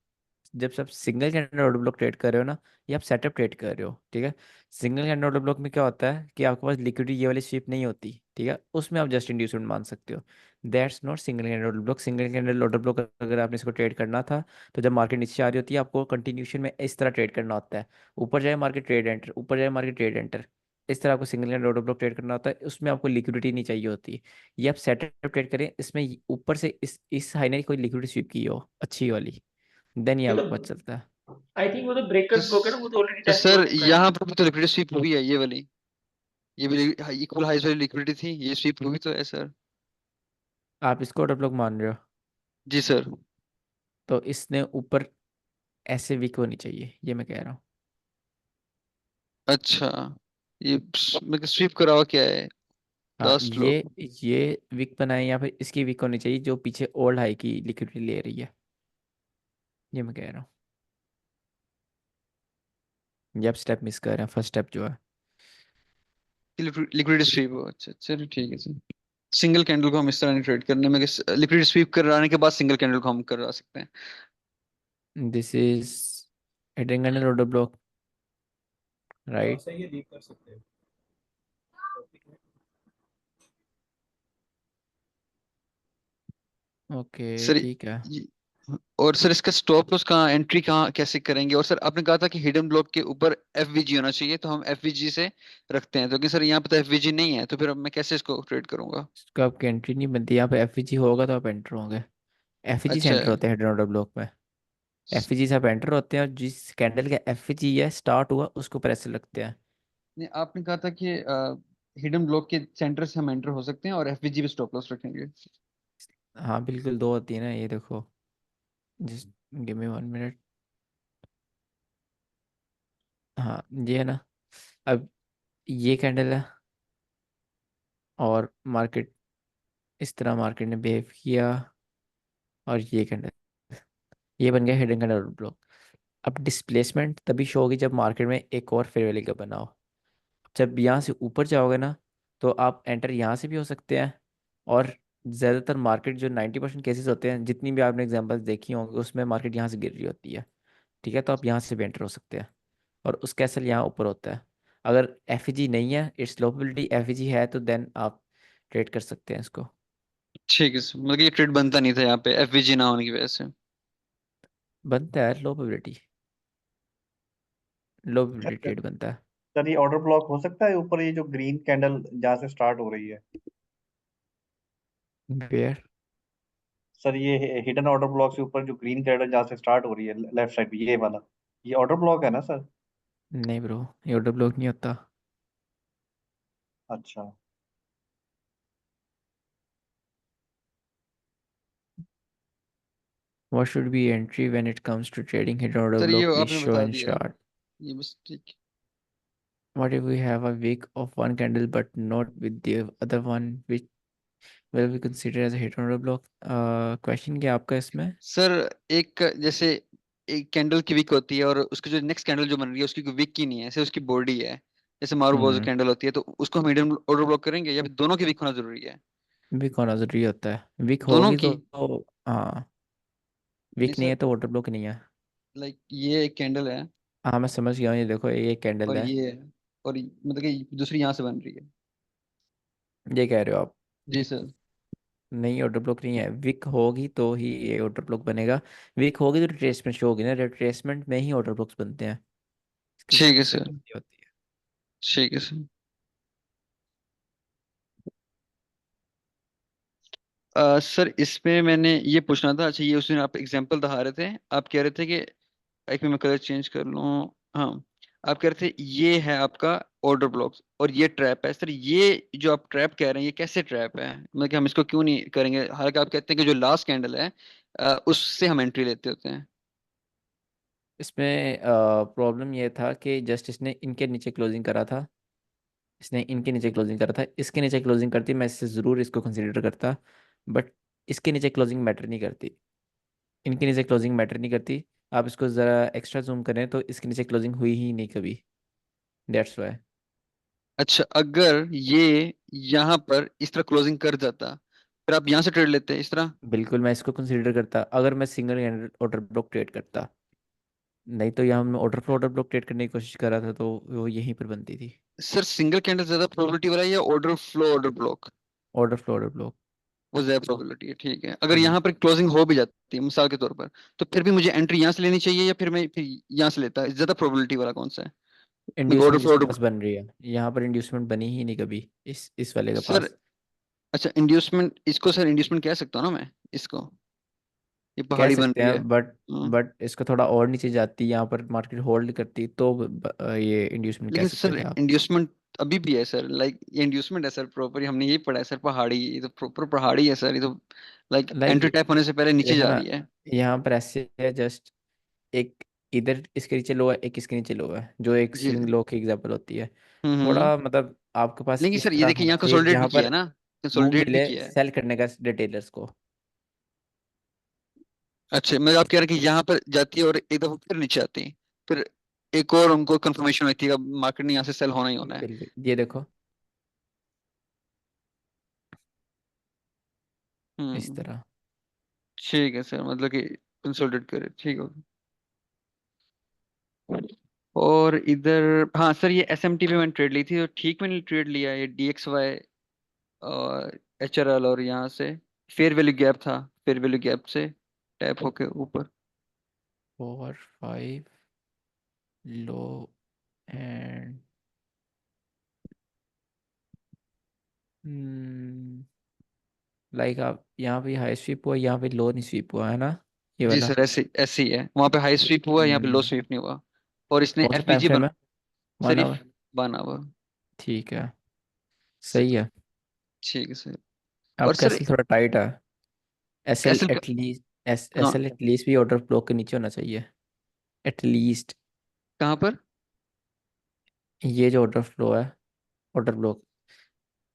S1: जब सब single candle order block trade कर रहे हो ना, ये आप सेटअप ट्रेड कर रहे हो, ठीक है। सिंगल कैंडल ऑर्डर ब्लॉक में क्या होता है कि आपके पास लिक्विडिटी ये वाली स्वीप नहीं होती, ठीक है, उसमें आप जस्ट इंड्यूसमेंट मान सकते हो। That's not single candle order block. Single candle order block अगर आपने इसको ट्रेड करना था, तो जब मार्केट नीचे आ रही होती है आपको कंटिन्यूशन में इस तरह ट्रेड करना होता है। ऊपर जाए मार्केट ट्रेड एंटर, ऊपर जाए मार्केट ट्रेड एंटर, इस तरह आपको single candle order block trade करना होता है। उसमें आपको लिक्विडिटी नहीं चाहिए होती। ये आप सेटअप ट्रेड करें, इसमें ऊपर से इस हाई ने कोई लिक्विडिटी स्वीप की हो अच्छी वाली, देन ये
S7: ये तो
S1: आपको पता चलता है।
S7: आई थिंक वो तो
S6: तो,
S7: ब्रेकर ब्लॉक है ना, वो तो ऑलरेडी
S6: तो
S7: टेस्ट हो
S6: सर
S7: चुका है।
S6: यहाँ पर भी तो लिक्विडिटी स्वीप हुई है, ये वाली, ये भी इक्वल हाइस वाली लिक्विडिटी थी, ये स्वीप हुई तो है सर।
S1: आप इसको ऑर्डर ब्लॉक मान रहे हो,
S6: जी सर।
S1: तो इसने ऊपर ऐसे वीक होनी चाहिए, ये मैं कह रहा हूँ।
S6: अच्छा, ये मतलब स्वीप करा हुआ क्या है?
S1: हाँ,
S6: लास्ट लो।
S1: ये वीक बनाए या फिर इसकी वीक होनी चाहिए जो पीछे ओल्ड हाई की लिक्विडिटी ले रही है, ये मैं कह रहा हूँ। ये आप स्टेप मिस कर रहे हैं, फर्स्ट स्टेप जो है।
S6: लिक्विडिटी स्वीप हो, अच्छा चलो ठीक है सर। सिंगल कैंडल को हम इस तरह नहीं ट्रेड करने में, लिक्विडिटी स्वीप कराने के बाद सिंगल कैंडल को हम करा सकते हैं।
S1: This is hidden candle order block, right.
S5: सही है, लीव कर सकते हैं।
S1: ओके
S6: सर
S1: ठीक है।
S6: ये- और सर इसका स्टॉप लॉस कहाँ, एंट्री कहाँ कैसे करेंगे? और सर आपने कहा था कि हिडन ब्लॉक के ऊपर एफवीजी होना चाहिए, तो हम एफवीजी से रखते हैं, तो कि सर यहाँ पे तो एफवीजी नहीं है, तो फिर अब मैं कैसे इसको ट्रेड करूंगा?
S1: इसको आपकी एंट्री नहीं बनती, यहाँ पे एफईजी होगा तो आप एंटर होंगे। एफईजी से
S6: अच्छा।
S1: एंटर होते हैं हिडन ऑर्डर ब्लॉक में। एफईजी से आप एंटर होते हैं और जिस कैंडल का एफईजी है स्टार्ट हुआ उसको प्रेस रखते हैं।
S6: नहीं, आपने कहा था कि हिडन ब्लॉक के सेंटर से हम एंटर हो सकते हैं और एफवीजी पे स्टॉप लॉस रखेंगे।
S1: हाँ बिल्कुल, दो होती है ना, ये देखो, जस्ट गिव मी 1 मिनट। हाँ ये है ना। अब ये कैंडल है और मार्केट, इस तरह मार्केट ने बिहेव किया, और ये कैंडल, ये बन गया हिडन कैंडल ब्लॉक। अब डिस्प्लेसमेंट तभी शो होगी जब मार्केट में एक और फेयर वैल्यू का बना हो। जब यहाँ से ऊपर जाओगे ना, तो आप एंटर यहाँ से भी हो सकते हैं। और ज़्यादातर मार्केट जो 90% केसेस होते हैं, जितनी भी आपने एग्जांपल्स देखी होंगी, उसमें मार्केट यहाँ से गिर रही होती है, ठीक है, तो आप यहाँ से भी एंटर हो सकते हैं। और उस कैसल यहाँ ऊपर होता है। अगर एफईजी नहीं है, इट्स लो प्रोबेबिलिटी, एफईजी है तो देन आप ट्रेड कर सकते हैं इसको।
S6: ठीक है सर, मतलब ये ट्रेड बनता नहीं था यहाँ पे एफवीजी ना होने की वजह से।
S1: बनता है लो प्रोबेबिलिटी, लो प्रोबेबिलिटी
S3: सर
S1: ट्रेड बनता है।
S3: सर, ये ऑर्डर ब्लॉक हो सकता है ऊपर, ये जो ग्रीन कैंडल जहाँ से स्टार्ट हो रही है?
S1: वेयर?
S3: सर ये हिडन ऑर्डर ब्लॉक से ऊपर जो ग्रीन कैंडल जहाँ से स्टार्ट हो रही है लेफ्ट साइड पे, ये वाला, ये ऑर्डर ब्लॉक है ना सर?
S1: नहीं ब्रो, ये ऑर्डर ब्लॉक नहीं होता।
S3: अच्छा।
S1: What should be entry when it comes to trading hidden order
S6: sir ये
S1: block? Please
S6: आपने
S1: show
S6: बता
S1: in
S6: दिया,
S1: chart.
S6: ये बस ठीक।
S1: What if we have a wick of one candle but not with the other one, which will be considered as a hidden order block? Question क्या आपका इसमें?
S6: सर एक जैसे एक कैंडल की विक होती है और उसकी जो नेक्स्ट कैंडल जो बन रही है उसकी कोई विक की नहीं है, ऐसे उसकी बॉडी है, जैसे मारूबोरो
S1: हम्म,
S6: कैंडल होती है, तो उसको हम हिडन ऑर्डर ब्लॉक करेंगे या फिर दोनों की विक होना जरूरी है?
S1: विक होना जरूरी होता है। विक
S6: दोनों
S1: होगी
S6: की।
S1: तो हाँ,
S6: नहीं
S1: विक नहीं
S6: सर,
S1: है तो ऑर्डर ब्लॉक नहीं है।
S6: लाइक ये एक कैंडल है
S1: हाँ मैं समझ गया हूँ, ये देखो ये कैंडल
S6: और
S1: है।
S6: ये है, और मतलब कि दूसरी यहाँ से बन रही है।
S1: ये कह रहे हो आप?
S6: जी सर।
S1: नहीं, ऑर्डर ब्लॉक नहीं है। विक होगी तो ही ये ऑर्डर ब्लॉक बनेगा। विक होगी तो रिट्रेसमेंट शो होगी ना, रिट्रेसमेंट में ही ऑर्डर ब्लॉक्स बनते हैं। इसकी
S6: ठीक है सर।
S1: सेटिंग होती है।
S6: ठीक है सर। सर इसमें मैंने ये पूछना था, अच्छा ये उस दिन आप एग्जांपल दिखा रहे थे, आप कह रहे थे कि एक मिनट मैं कलर चेंज कर लूँ। हाँ, आप कह रहे थे ये है आपका ऑर्डर ब्लॉक्स और ये ट्रैप है। सर ये जो आप ट्रैप कह रहे हैं, ये कैसे ट्रैप है? मतलब कि हम इसको क्यों नहीं करेंगे, हालांकि आप कहते हैं कि जो लास्ट कैंडल है उससे हम एंट्री लेते होते हैं।
S1: इसमें प्रॉब्लम ये था कि जस्ट इसने इनके नीचे क्लोजिंग करा था, इसने इनके नीचे क्लोजिंग करा था, इसके नीचे क्लोजिंग करती मैं इससे ज़रूर इसको कंसिडर करता, बट इसके नीचे क्लोजिंग मैटर नहीं करती। इनके नीचे क्लोजिंग मैटर नहीं करती। आप इसको ज़रा एक्स्ट्रा जूम करें तो इसके नीचे क्लोजिंग हुई ही नहीं कभी, दैट्स वाई।
S6: अच्छा, अगर ये यहाँ पर इस तरह क्लोजिंग कर जाता, फिर आप यहाँ से ट्रेड लेते इस तरह?
S1: बिल्कुल मैं इसको कंसीडर करता अगर मैं single candle order block trade करता। नहीं तो यहाँ मैं ऑर्डर ब्लॉक ट्रेड करने की कोशिश कर रहा था तो वो यहीं पर बनती थी।
S6: सर सिंगल कैंडल ज्यादा प्रोबेबिलिटी वाला है या order flow order block?
S1: Order block.
S6: वो ज्यादा प्रोबेबिलिटी है, ठीक है। अगर
S1: हम्म।
S6: यहाँ पर क्लोजिंग हो भी जाती है मिसाल के तौर पर, तो फिर भी मुझे एंट्री यहाँ से लेनी चाहिए या फिर यहाँ से लेता? ज्यादा प्रोबेबिलिटी वाला कौन सा है? मतलब ऑर्डर
S1: इंड्यूसमेंट
S6: फ्लो
S1: इसके
S6: ऑर्डर।
S1: पास बन रही है, यहाँ पर इंड्यूसमेंट बनी ही नहीं कभी इस वाले के
S6: सर
S1: पास।
S6: अच्छा, इंड्यूसमेंट, इसको सर इंड्यूसमेंट कह सकता हूँ ना मैं इसको? ये
S1: कह
S6: पहाड़ी बन
S1: सकते
S6: रही है।
S1: हैं बट
S6: हाँ।
S1: इसको थोड़ा और नीचे जाती यहाँ पर मार्केट होल्ड करती तो ये इंड्यूसमेंट कह
S6: लेकिन
S1: सकते
S6: सर
S1: थे आप।
S6: इंड्यूसमेंट अभी भी है सर, लाइक ये इंड्यूसमेंट है सर प्रॉपर, हमने यही पढ़ा है सर, पहाड़ी, ये तो प्रॉपर पहाड़ी है सर, ये तो लाइक
S1: लाइक
S6: एंट्री टाइप होने से पहले नीचे
S1: देखो
S6: जा
S1: ना,
S6: रही है।
S1: यहाँ पर ऐसे है जस्ट एक इधर इसके नीचे लो है, एक इसके नीचे लो है, जो एक
S6: जी।
S1: स्विंग लो की एग्जांपल होती है।
S6: हम्म।
S1: थोड़ा मतलब आपके पास
S6: लेकिन
S1: इस
S6: सर ये
S1: तरह
S6: देखिए
S1: होना
S6: यहाँ
S1: चाहिए
S6: कंसोलिडेट भी
S1: जहाँ
S6: किया है
S1: पर
S6: ना,
S1: मूव
S6: कंसोलिडेट भी
S1: मिले
S6: किया है।
S1: सेल करने का रिटेलर्स को।
S6: अच्छा, मैं आप कह रहे हैं कि यहाँ पर जाती है और एक दफा फिर नीचे आती है, फिर एक और उनको कंफर्मेशन होती है कि मार्केट ने यहाँ से सेल होना ही होना है।
S1: बिल्कुल ये देखो इस
S6: हम्म।
S1: तरह।
S6: ठीक है सर, मतलब कि कंसोलिडेट करे, ठीक हो। और इधर, हाँ सर, ये एसएमटी पे मैंने ट्रेड ली थी, तो ठीक मैंने ट्रेड लिया, ये DXY और HRL, और यहाँ से फेयर वैल्यू गैप था, फेयर वैल्यू गैप से टैप होके ऊपर।
S1: 4 5 लो एंड लाइक आप यहाँ पे हाई स्वीप हुआ, यहाँ पे लो नहीं स्वीप हुआ है ना, ये
S6: जी
S1: वाला।
S6: सर, ऐसे ऐसे ही है, वहाँ पे हाई स्वीप हुआ, यहाँ पे लो
S1: हम्म।
S6: स्वीप नहीं हुआ। और इसने
S1: कौन सा टाइम
S6: FVG
S1: फ्रेम
S6: बना।
S1: है?
S6: सर
S1: वन
S6: ये
S1: आवर
S6: बना हुआ।
S1: ठीक है, सही है।
S6: ठीक है सर। और
S1: आपका
S6: सर
S1: एसएल थोड़ा टाइट है। एसएल
S6: कैसल का,
S1: एटलीस्ट
S6: हाँ,
S1: एसएल एटलीस्ट भी ऑर्डर ब्लॉक के नीचे होना चाहिए, एटलीस्ट।
S6: कहाँ पर?
S1: ये जो ऑर्डर फ्लो है, ऑर्डर ब्लॉक,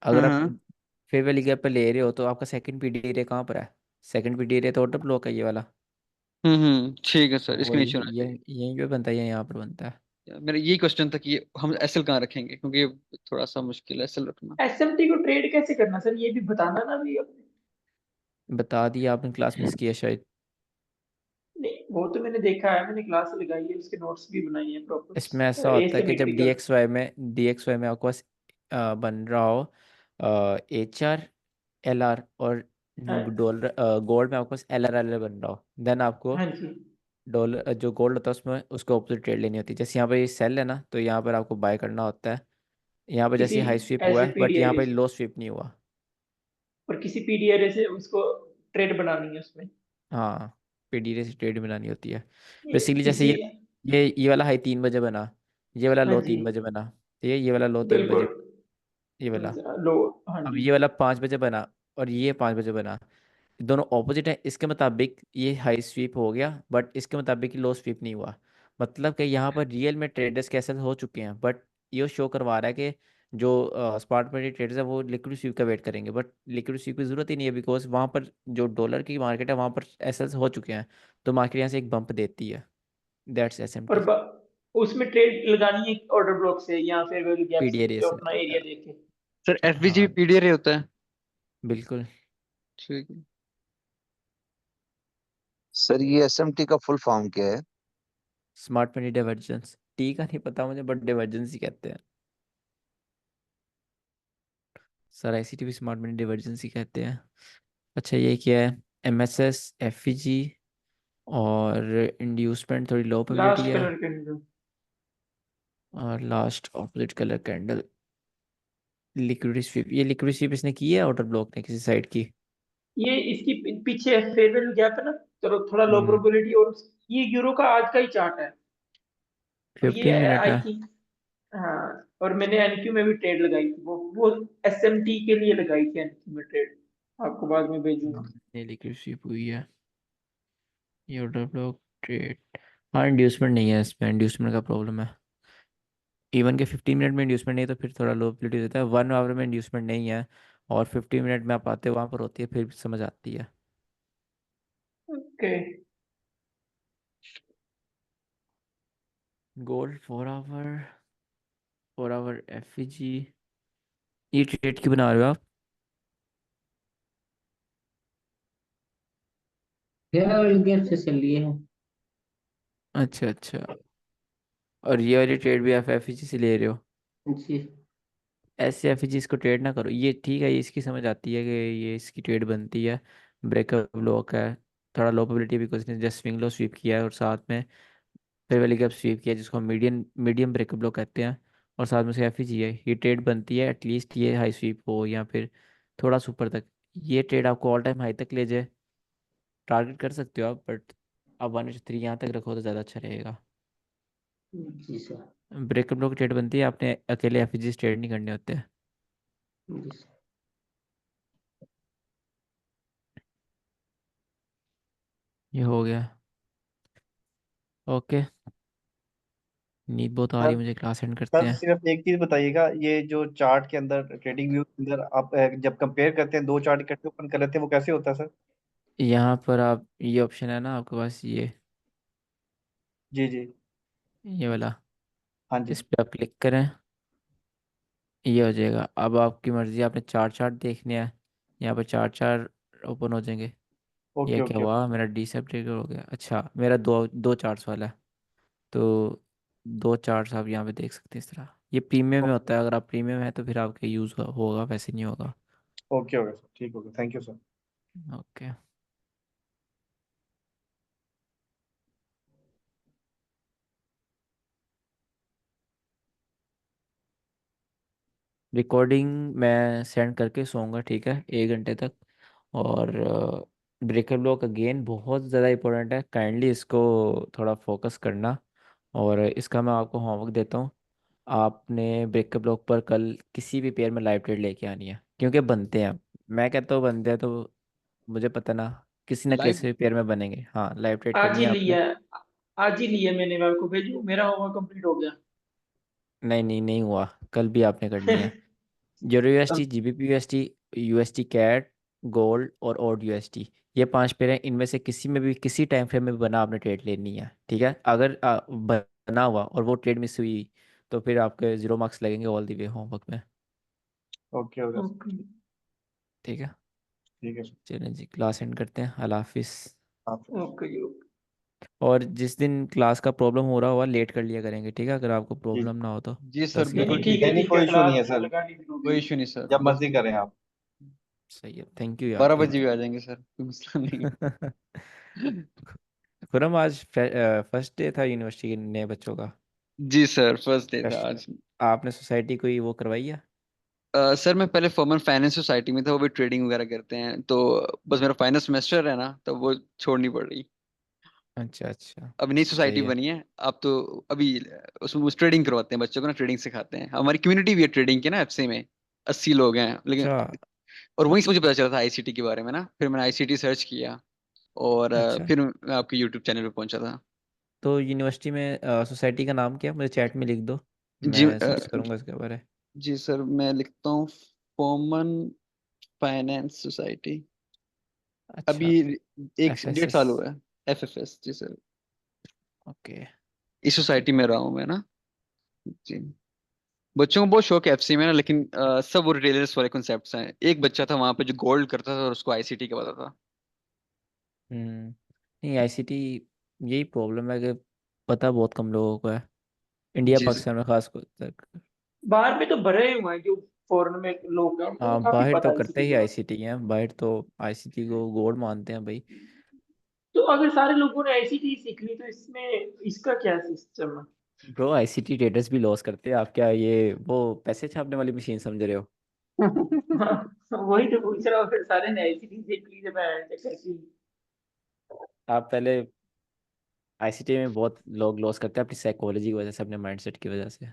S6: हाँ
S1: अगर आप
S6: हाँ।
S1: फेयर वैल्यू गैप पे ले रहे हो तो आपका सेकंड पीडी एरिया कहाँ पर है? सेकंड पीडी एरिया तो ऑर्डर ब्लॉक है ये वाला।
S6: ठीक है सर, इसके
S1: वही
S6: नीचे होना
S1: ये
S6: चाहिए।
S1: यहीं पे बनता है या यहाँ पर बनता है?
S6: मेरा यही क्वेश्चन था कि ये हम SL कहाँ रखेंगे, क्योंकि ये थोड़ा सा मुश्किल है SL रखना।
S7: एसएमटी को ट्रेड कैसे करना सर, ये भी बताना ना भी अपने।
S1: बता दिया आपने, क्लास मिस किया शायद।
S7: नहीं, वो तो मैंने देखा है, मैंने क्लास लगाई है, उसके नोट्स भी बनाए हैं
S1: इसमें ऐसा
S7: प्रॉपर
S1: होता है कि जब
S7: एसिमेट्रिकल।
S1: DXY में आपके पास बन रहा हो HRLR, और डॉलर गोल्ड में आपके पास LRL बन रहा हो, देन आपको
S7: हाँ जी।
S1: डॉलर जो गोल्ड होता है उसमें उसको ऑपोजिट ट्रेड लेनी होती है। जैसे यहाँ पे ये सेल है ना, तो यहाँ पर आपको बाय करना होता है। यहाँ पे
S7: किसी
S1: जैसे हाई स्वीप हुआ
S7: ऐसे
S1: है बट यहाँ
S7: पीडीआर
S1: पे
S7: से,
S1: लो स्वीप नहीं हुआ।
S7: और किसी पीडीआर से उसको ट्रेड बनानी है उसमें।
S1: हाँ, पीडीआर से ट्रेड बनानी होती है।
S7: ये
S1: बेसिकली जैसे
S7: इसी।
S1: ये वाला हाई 3 बजे बना, ये वाला
S7: हाँ
S1: लो
S7: जी,
S1: 3 बजे बना, ठीक है, ये वाला लो तीन
S7: बिल्कुल।
S1: बजे ये वाला।
S7: लो। हाँ
S1: अब
S7: जी।
S1: ये वाला 5 बजे बना और ये 5 बजे बना, दोनों ऑपोजिट है, इसके मुताबिक ये हाई स्वीप हो गया बट इसके मुताबिक लो स्वीप नहीं हुआ। मतलब कि यहाँ पर रियल में ट्रेडर्स कैसे हो चुके हैं, बट ये शो करवा रहा है कि जो स्पॉट में ट्रेडर्स है वो लिक्विड स्वीप का वेट करेंगे, बट लिक्विड स्वीप की जरूरत ही नहीं है बिकॉज वहाँ पर जो डॉलर की मार्केट है वहाँ पर एसेल्स हो चुके हैं, तो मार्केट यहाँ से एक बम्प देती है। दैट्स
S7: और
S1: SMT।
S7: उसमें ट्रेड लगानी है ऑर्डर ब्लॉक से या फिर वैल्यू गैप से,
S1: पीडीआर
S7: जो
S1: से
S7: अपना
S1: लगाता
S7: एरिया
S1: है।
S7: देखे।
S6: सर FVG
S1: हाँ
S6: भी PDR होता है?
S1: बिल्कुल।
S6: ठीक है।
S8: सर ये एसएमटी का फुल फॉर्म क्या है?
S1: स्मार्ट मनी डाइवर्जेंस, टी का नहीं पता मुझे बट डाइवर्जेंस ही कहते हैं सर, ICT भी स्मार्ट मनी डाइवर्जेंस ही कहते हैं। अच्छा ये क्या है? MSS FVG और इंड्यूसमेंट थोड़ी लो प्रोबेबिलिटी
S7: लास्ट
S1: है,
S7: कलर के अंदर।
S1: और last opposite colour candle liquid sweep. ये लिक्विड स्वीप इसने की है ऑर्डर ब्लॉक ने किसी साइड की?
S7: ये इसकी पीछे फेयर वैल्यू गैप है ना, चलो थोड़ा लो
S1: हम्म।
S7: प्रोबेबिलिटी। और ये यूरो का आज का ही चार्ट है। और ये
S1: 15 मिनट
S7: आई
S1: है।
S7: थिंक, हाँ, और मैंने एनक्यू में भी ट्रेड लगाई थी, वो एसएमटी के लिए लगाई थी एनक्यू में ट्रेड, आपको बाद में भेजूंगा।
S1: ये लिक्विड स्वीप हुई है, ये ऑर्डर ब्लॉक ट्रेड। हाँ इंड्यूसमेंट नहीं है इसमें, इंड्यूसमेंट का प्रॉब्लम है। इवन के 15 मिनट में इंड्यूसमेंट नहीं है तो फिर थोड़ा लो प्रोबेबिलिटी देता है, 1 आवर में इंड्यूसमेंट नहीं है और 15 मिनट में आप आते हो वहाँ पर होती है फिर समझ आती है।
S7: ओके।
S1: गोल्ड 4 आवर एफईजी, ये ट्रेड क्यों बना रहे हो आप?
S9: यार ऑयल गैस से चल लिए है
S1: अच्छा अच्छा, और ये वाली ट्रेड भी आप एफईजी से ले रहे हो?
S9: जी।
S1: ऐसे एफईजी इसको ट्रेड ना करो, ये ठीक है, ये इसकी समझ आती है कि ये इसकी ट्रेड बनती है। ब्रेकअप ब्लॉक है, थोड़ा लो प्रोबेबिलिटी बिकॉज इसने जस्ट स्विंग लो स्वीप किया है और साथ में फिर वाली गैप स्वीप किया है, जिसको मीडियम मीडियम ब्रेकअप ब्लॉक कहते हैं, और साथ में से एफईजी है। ये ट्रेड बनती है एटलीस्ट ये हाई स्वीप हो या फिर थोड़ा सुपर तक, ये ट्रेड आपको ऑल टाइम हाई तक ले जाए, टारगेट कर सकते हो आप, बट आप 1/3 यहाँ तक रखो तो ज़्यादा अच्छा रहेगा।
S9: जी सर।
S1: ब्रेकअप ब्लॉक ट्रेड बनती है, आपने अकेले एफईजी ट्रेड नहीं करने होते।
S9: जी सर।
S1: ये हो गया। ओके, नींद बहुत आ रही
S3: सर
S1: है मुझे, क्लास एंड करते
S3: सर
S1: हैं।
S3: सिर्फ एक चीज बताइएगा, ये जो चार्ट के अंदर ट्रेडिंग व्यू के अंदर आप जब कंपेयर करते हैं, दो चार्ट इकट्ठे ओपन कर लेते हैं, वो कैसे होता है सर?
S1: यहाँ पर आप ये ऑप्शन है ना आपके पास,
S3: जी जी।
S1: ये वाला,
S3: हाँ जी।
S1: इस पे आप क्लिक करें, ये हो जाएगा। अब आपकी मर्जी, आपने चार चार्ट देखने हैं, यहाँ पर चार चार ओपन हो जाएंगे। ये
S3: ओके
S1: क्या
S3: ओके
S1: हुआ,
S3: ओके।
S1: मेरा डिसेप्टेड हो गया। अच्छा, मेरा दो दो चार्ट्स वाला है, तो दो चार्ट्स आप यहाँ पे देख सकते हैं इस तरह। ये प्रीमियम में होता है, अगर आप प्रीमियम है तो फिर आपके यूज़ होगा, वैसे नहीं होगा।
S3: ओके ओके सर, ठीक हो गया, thank you sir.
S1: Okay, recording मैं सेंड करके सोऊंगा, ठीक है, 1 घंटे तक। और ब्रेकर ब्लॉक अगेन बहुत ज़्यादा इंपॉर्टेंट है, काइंडली इसको थोड़ा फोकस करना। और इसका मैं आपको होमवर्क देता हूँ, आपने ब्रेकर ब्लॉक पर कल किसी भी पेयर में लाइव ट्रेड लेके आनी है, क्योंकि बनते हैं। मैं कहता हूँ बनते हैं तो मुझे पता ना
S6: लाइव
S1: किसी पेयर में बनेंगे। हाँ, लाइव ट्रेड
S7: आज
S1: करनी
S7: ही
S1: है आपने।
S7: लिया है, आज ही लिया मैंने, मैं आपको भेजू, मेरा होमवर्क कंप्लीट हो गया।
S1: नहीं नहीं, नहीं हुआ, कल भी आपने करनी है। Euro UST, GBP UST, UST cat, gold और ओड यूएसटी, ये 5 पेयर हैं, इनमें से किसी में भी किसी टाइम फ्रेम में भी बना आपने ट्रेड लेनी है, ठीक है। अगर बना हुआ और वो ट्रेड मिस हुई तो फिर आपके 0 मार्क्स लगेंगे ऑल द वे होमवर्क में,
S3: ओके ओके सर,
S7: ओके।
S1: ठीक है।
S3: ठीक है सर।
S1: चलें जी, क्लास एंड करते हैं, अल्लाह हाफिज़।
S3: आप
S7: ओके जी, ओके।
S1: और जिस दिन क्लास का प्रॉब्लम हो रहा होगा लेट कर लिया करेंगे, ठीक है, अगर आपको
S3: जी
S1: प्रॉब्लम ना हो तो
S6: जी सर,
S1: 10 11
S6: बिल्कुल
S1: बजे।
S6: ठीक है।
S3: नहीं नहीं,
S7: ठीक है,
S3: कोई इशू नहीं
S7: क्लास
S3: है सर,
S7: लगानी जरूरी
S6: कोई
S7: है।
S6: इशू नहीं सर,
S3: जब
S6: बस
S3: मर्जी करें आप।
S1: सही है, थैंक यू यार,
S6: 12 बजे
S1: थैंक
S6: भी
S1: यू।
S6: आ जाएंगे सर, कोई मसला नहीं है।
S1: खुरम, आज फर्स्ट डे था यूनिवर्सिटी के नए बच्चों का,
S6: जी सर, फर्स्ट डे था
S1: फ्रेशर।
S6: आज।
S1: आपने सोसाइटी कोई वो करवाई है?
S6: सर मैं पहले फॉर्मल फाइनेंस सोसाइटी में था, वो भी ट्रेडिंग वगैरह करते हैं, तो बस मेरा फाइनल सेमेस्टर है ना, तो वो छोड़नी पड़ रही।
S1: अच्छा अच्छा,
S6: अब नई सोसाइटी
S1: सही है।
S6: बनी है, आप तो अभी उसमें उस ट्रेडिंग करवाते हैं बच्चों को ना, ट्रेडिंग सिखाते हैं। हमारी कम्युनिटी भी है ट्रेडिंग की ना, एफसी में 80 लोग हैं लेकिन।
S1: अच्छा
S6: और वहीं से मुझे पता चला था आईसीटी के बारे में ना, फिर मैंने आईसीटी सर्च किया और
S1: अच्छा,
S6: फिर मैं आपके यूट्यूब चैनल पे पहुंचा था।
S1: तो यूनिवर्सिटी में सोसाइटी का नाम क्या है, मुझे चैट में लिख दो,
S6: जी
S1: मैं सर्च करूंगा इसके बारे।
S6: जी सर, मैं लिखता हूँ कॉमन फाइनेंस सोसाइटी। अभी
S1: अच्छा,
S6: एक
S1: एफ एस
S6: डेढ़
S1: एस,
S6: साल हुआ है। एफएफएस जी सर,
S1: ओके।
S6: इस सोसाइटी में रहा हूँ मैं ना। जी, बच्चों को बहुत शौक है एफसी में ना, लेकिन सब वो रिटेलर्स वाले कॉन्सेप्ट्स हैं। एक बच्चा था वहां पे जो गोल्ड करता था और उसको आईसीटी का पता था।
S1: नहीं, आईसीटी, यही प्रॉब्लम है कि पता बहुत कम लोगों को है, इंडिया
S6: जी
S1: पाकिस्तान में खास कर।
S7: बाहर में तो भरे हुए हैं, जो फॉरेन में लोग हैं उनको तो
S1: हाँ,
S7: काफी
S1: बाहर
S7: पता
S1: तो
S7: है
S1: करते
S7: ICT
S1: ही
S7: के बारे
S1: आईसीटी हैं, बाहर तो आईसीटी को गॉड मानते हैं भाई।
S7: में। तो अगर सारे लोगों ने ICT सीख ली तो इसमें इसका क्या सिस्टम है?
S1: ब्रो, आईसीटी ट्रेडर्स भी लॉस करते हैं, आप क्या ये वो पैसे छापने वाली मशीन समझ रहे हो?
S7: वही तो पूछ रहा हूँ, फिर सारे ने ICT सीख ली जब मैं कैसी।
S1: आप पहले, आईसीटी में बहुत लोग लॉस करते हैं अपनी साइकोलॉजी की वजह से, अपने माइंडसेट की वजह से।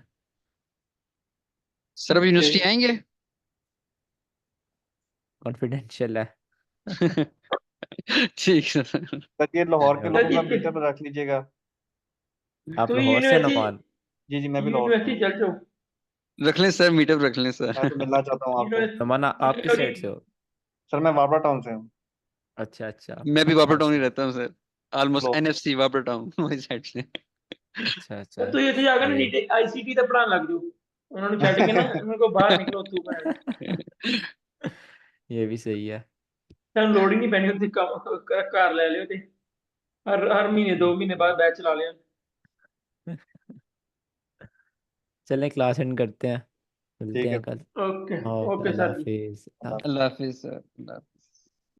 S6: सर अब
S7: ओके।
S6: यूनिवर्सिटी आएंगे?
S1: कॉन्फिडेंशियल है।
S6: ठीक है सर।
S3: सर ये लाहौर के
S1: हेलो,
S3: लोगों
S7: सर
S3: का
S7: ये
S3: मीटअप रख लीजिएगा।
S1: आप
S7: तो
S1: लाहौर से
S7: यूनिवर्सिटी,
S1: नमान?
S3: जी जी, मैं भी लाहौर से
S7: यूनिवर्सिटी
S3: हूँ।
S7: चल जाओ।
S6: रख लें सर, मीटअप रख लें
S3: मैं
S6: सर।
S3: तो मिलना चाहता हूँ आपसे।
S1: नमान, आप किस
S7: यूनिवर्सिटी
S1: साइड से हो?
S3: सर मैं वापरा टाउन से हूँ।
S1: अच्छा अच्छा,
S6: मैं भी वापर टाउन ही रहता हूँ सर, ऑलमोस्ट
S3: क्लोज।
S6: एनएफसी वापर टाउन वही साइड से।
S1: अच्छा
S7: ਉਹ
S1: अच्छा
S7: ਤੁਸੀਂ ਉੱਥੇ ਜਾ ਕੇ ਨਾ
S1: ये
S7: ਨੀਟ ਆਈਸੀਟੀ ਦਾ ਪੜਾਉਣ ਲੱਗ ਜਾਓ ਉਹਨਾਂ ਨੂੰ ਛੱਡ ਕੇ ਨਾ ਉਹਨਾਂ ਕੋਲ ਬਾਹਰ ਨਿਕਲੋ ਤੂੰ ਭੈਣ
S1: ये भी सही है।
S7: ਤੁਹਾਨੂੰ ਲੋੜ ਹੀ ਨਹੀਂ ਪੈਣੀ ਉੱਥੇ ਘਰ ਲੈ ਲਿਓ ਤੇ ਹਰ ਮਹੀਨੇ 2 ਮਹੀਨੇ ਬਾਅਦ बैच चला लिया
S1: चलें क्लास एंड करते हैं, मिलते
S3: ठीक है।
S1: हैं कल।
S7: ओके
S1: ओके
S7: ओके
S1: अल्लाह
S7: सर जी
S1: हाफिज।
S6: अल्लाह हाफिज सर।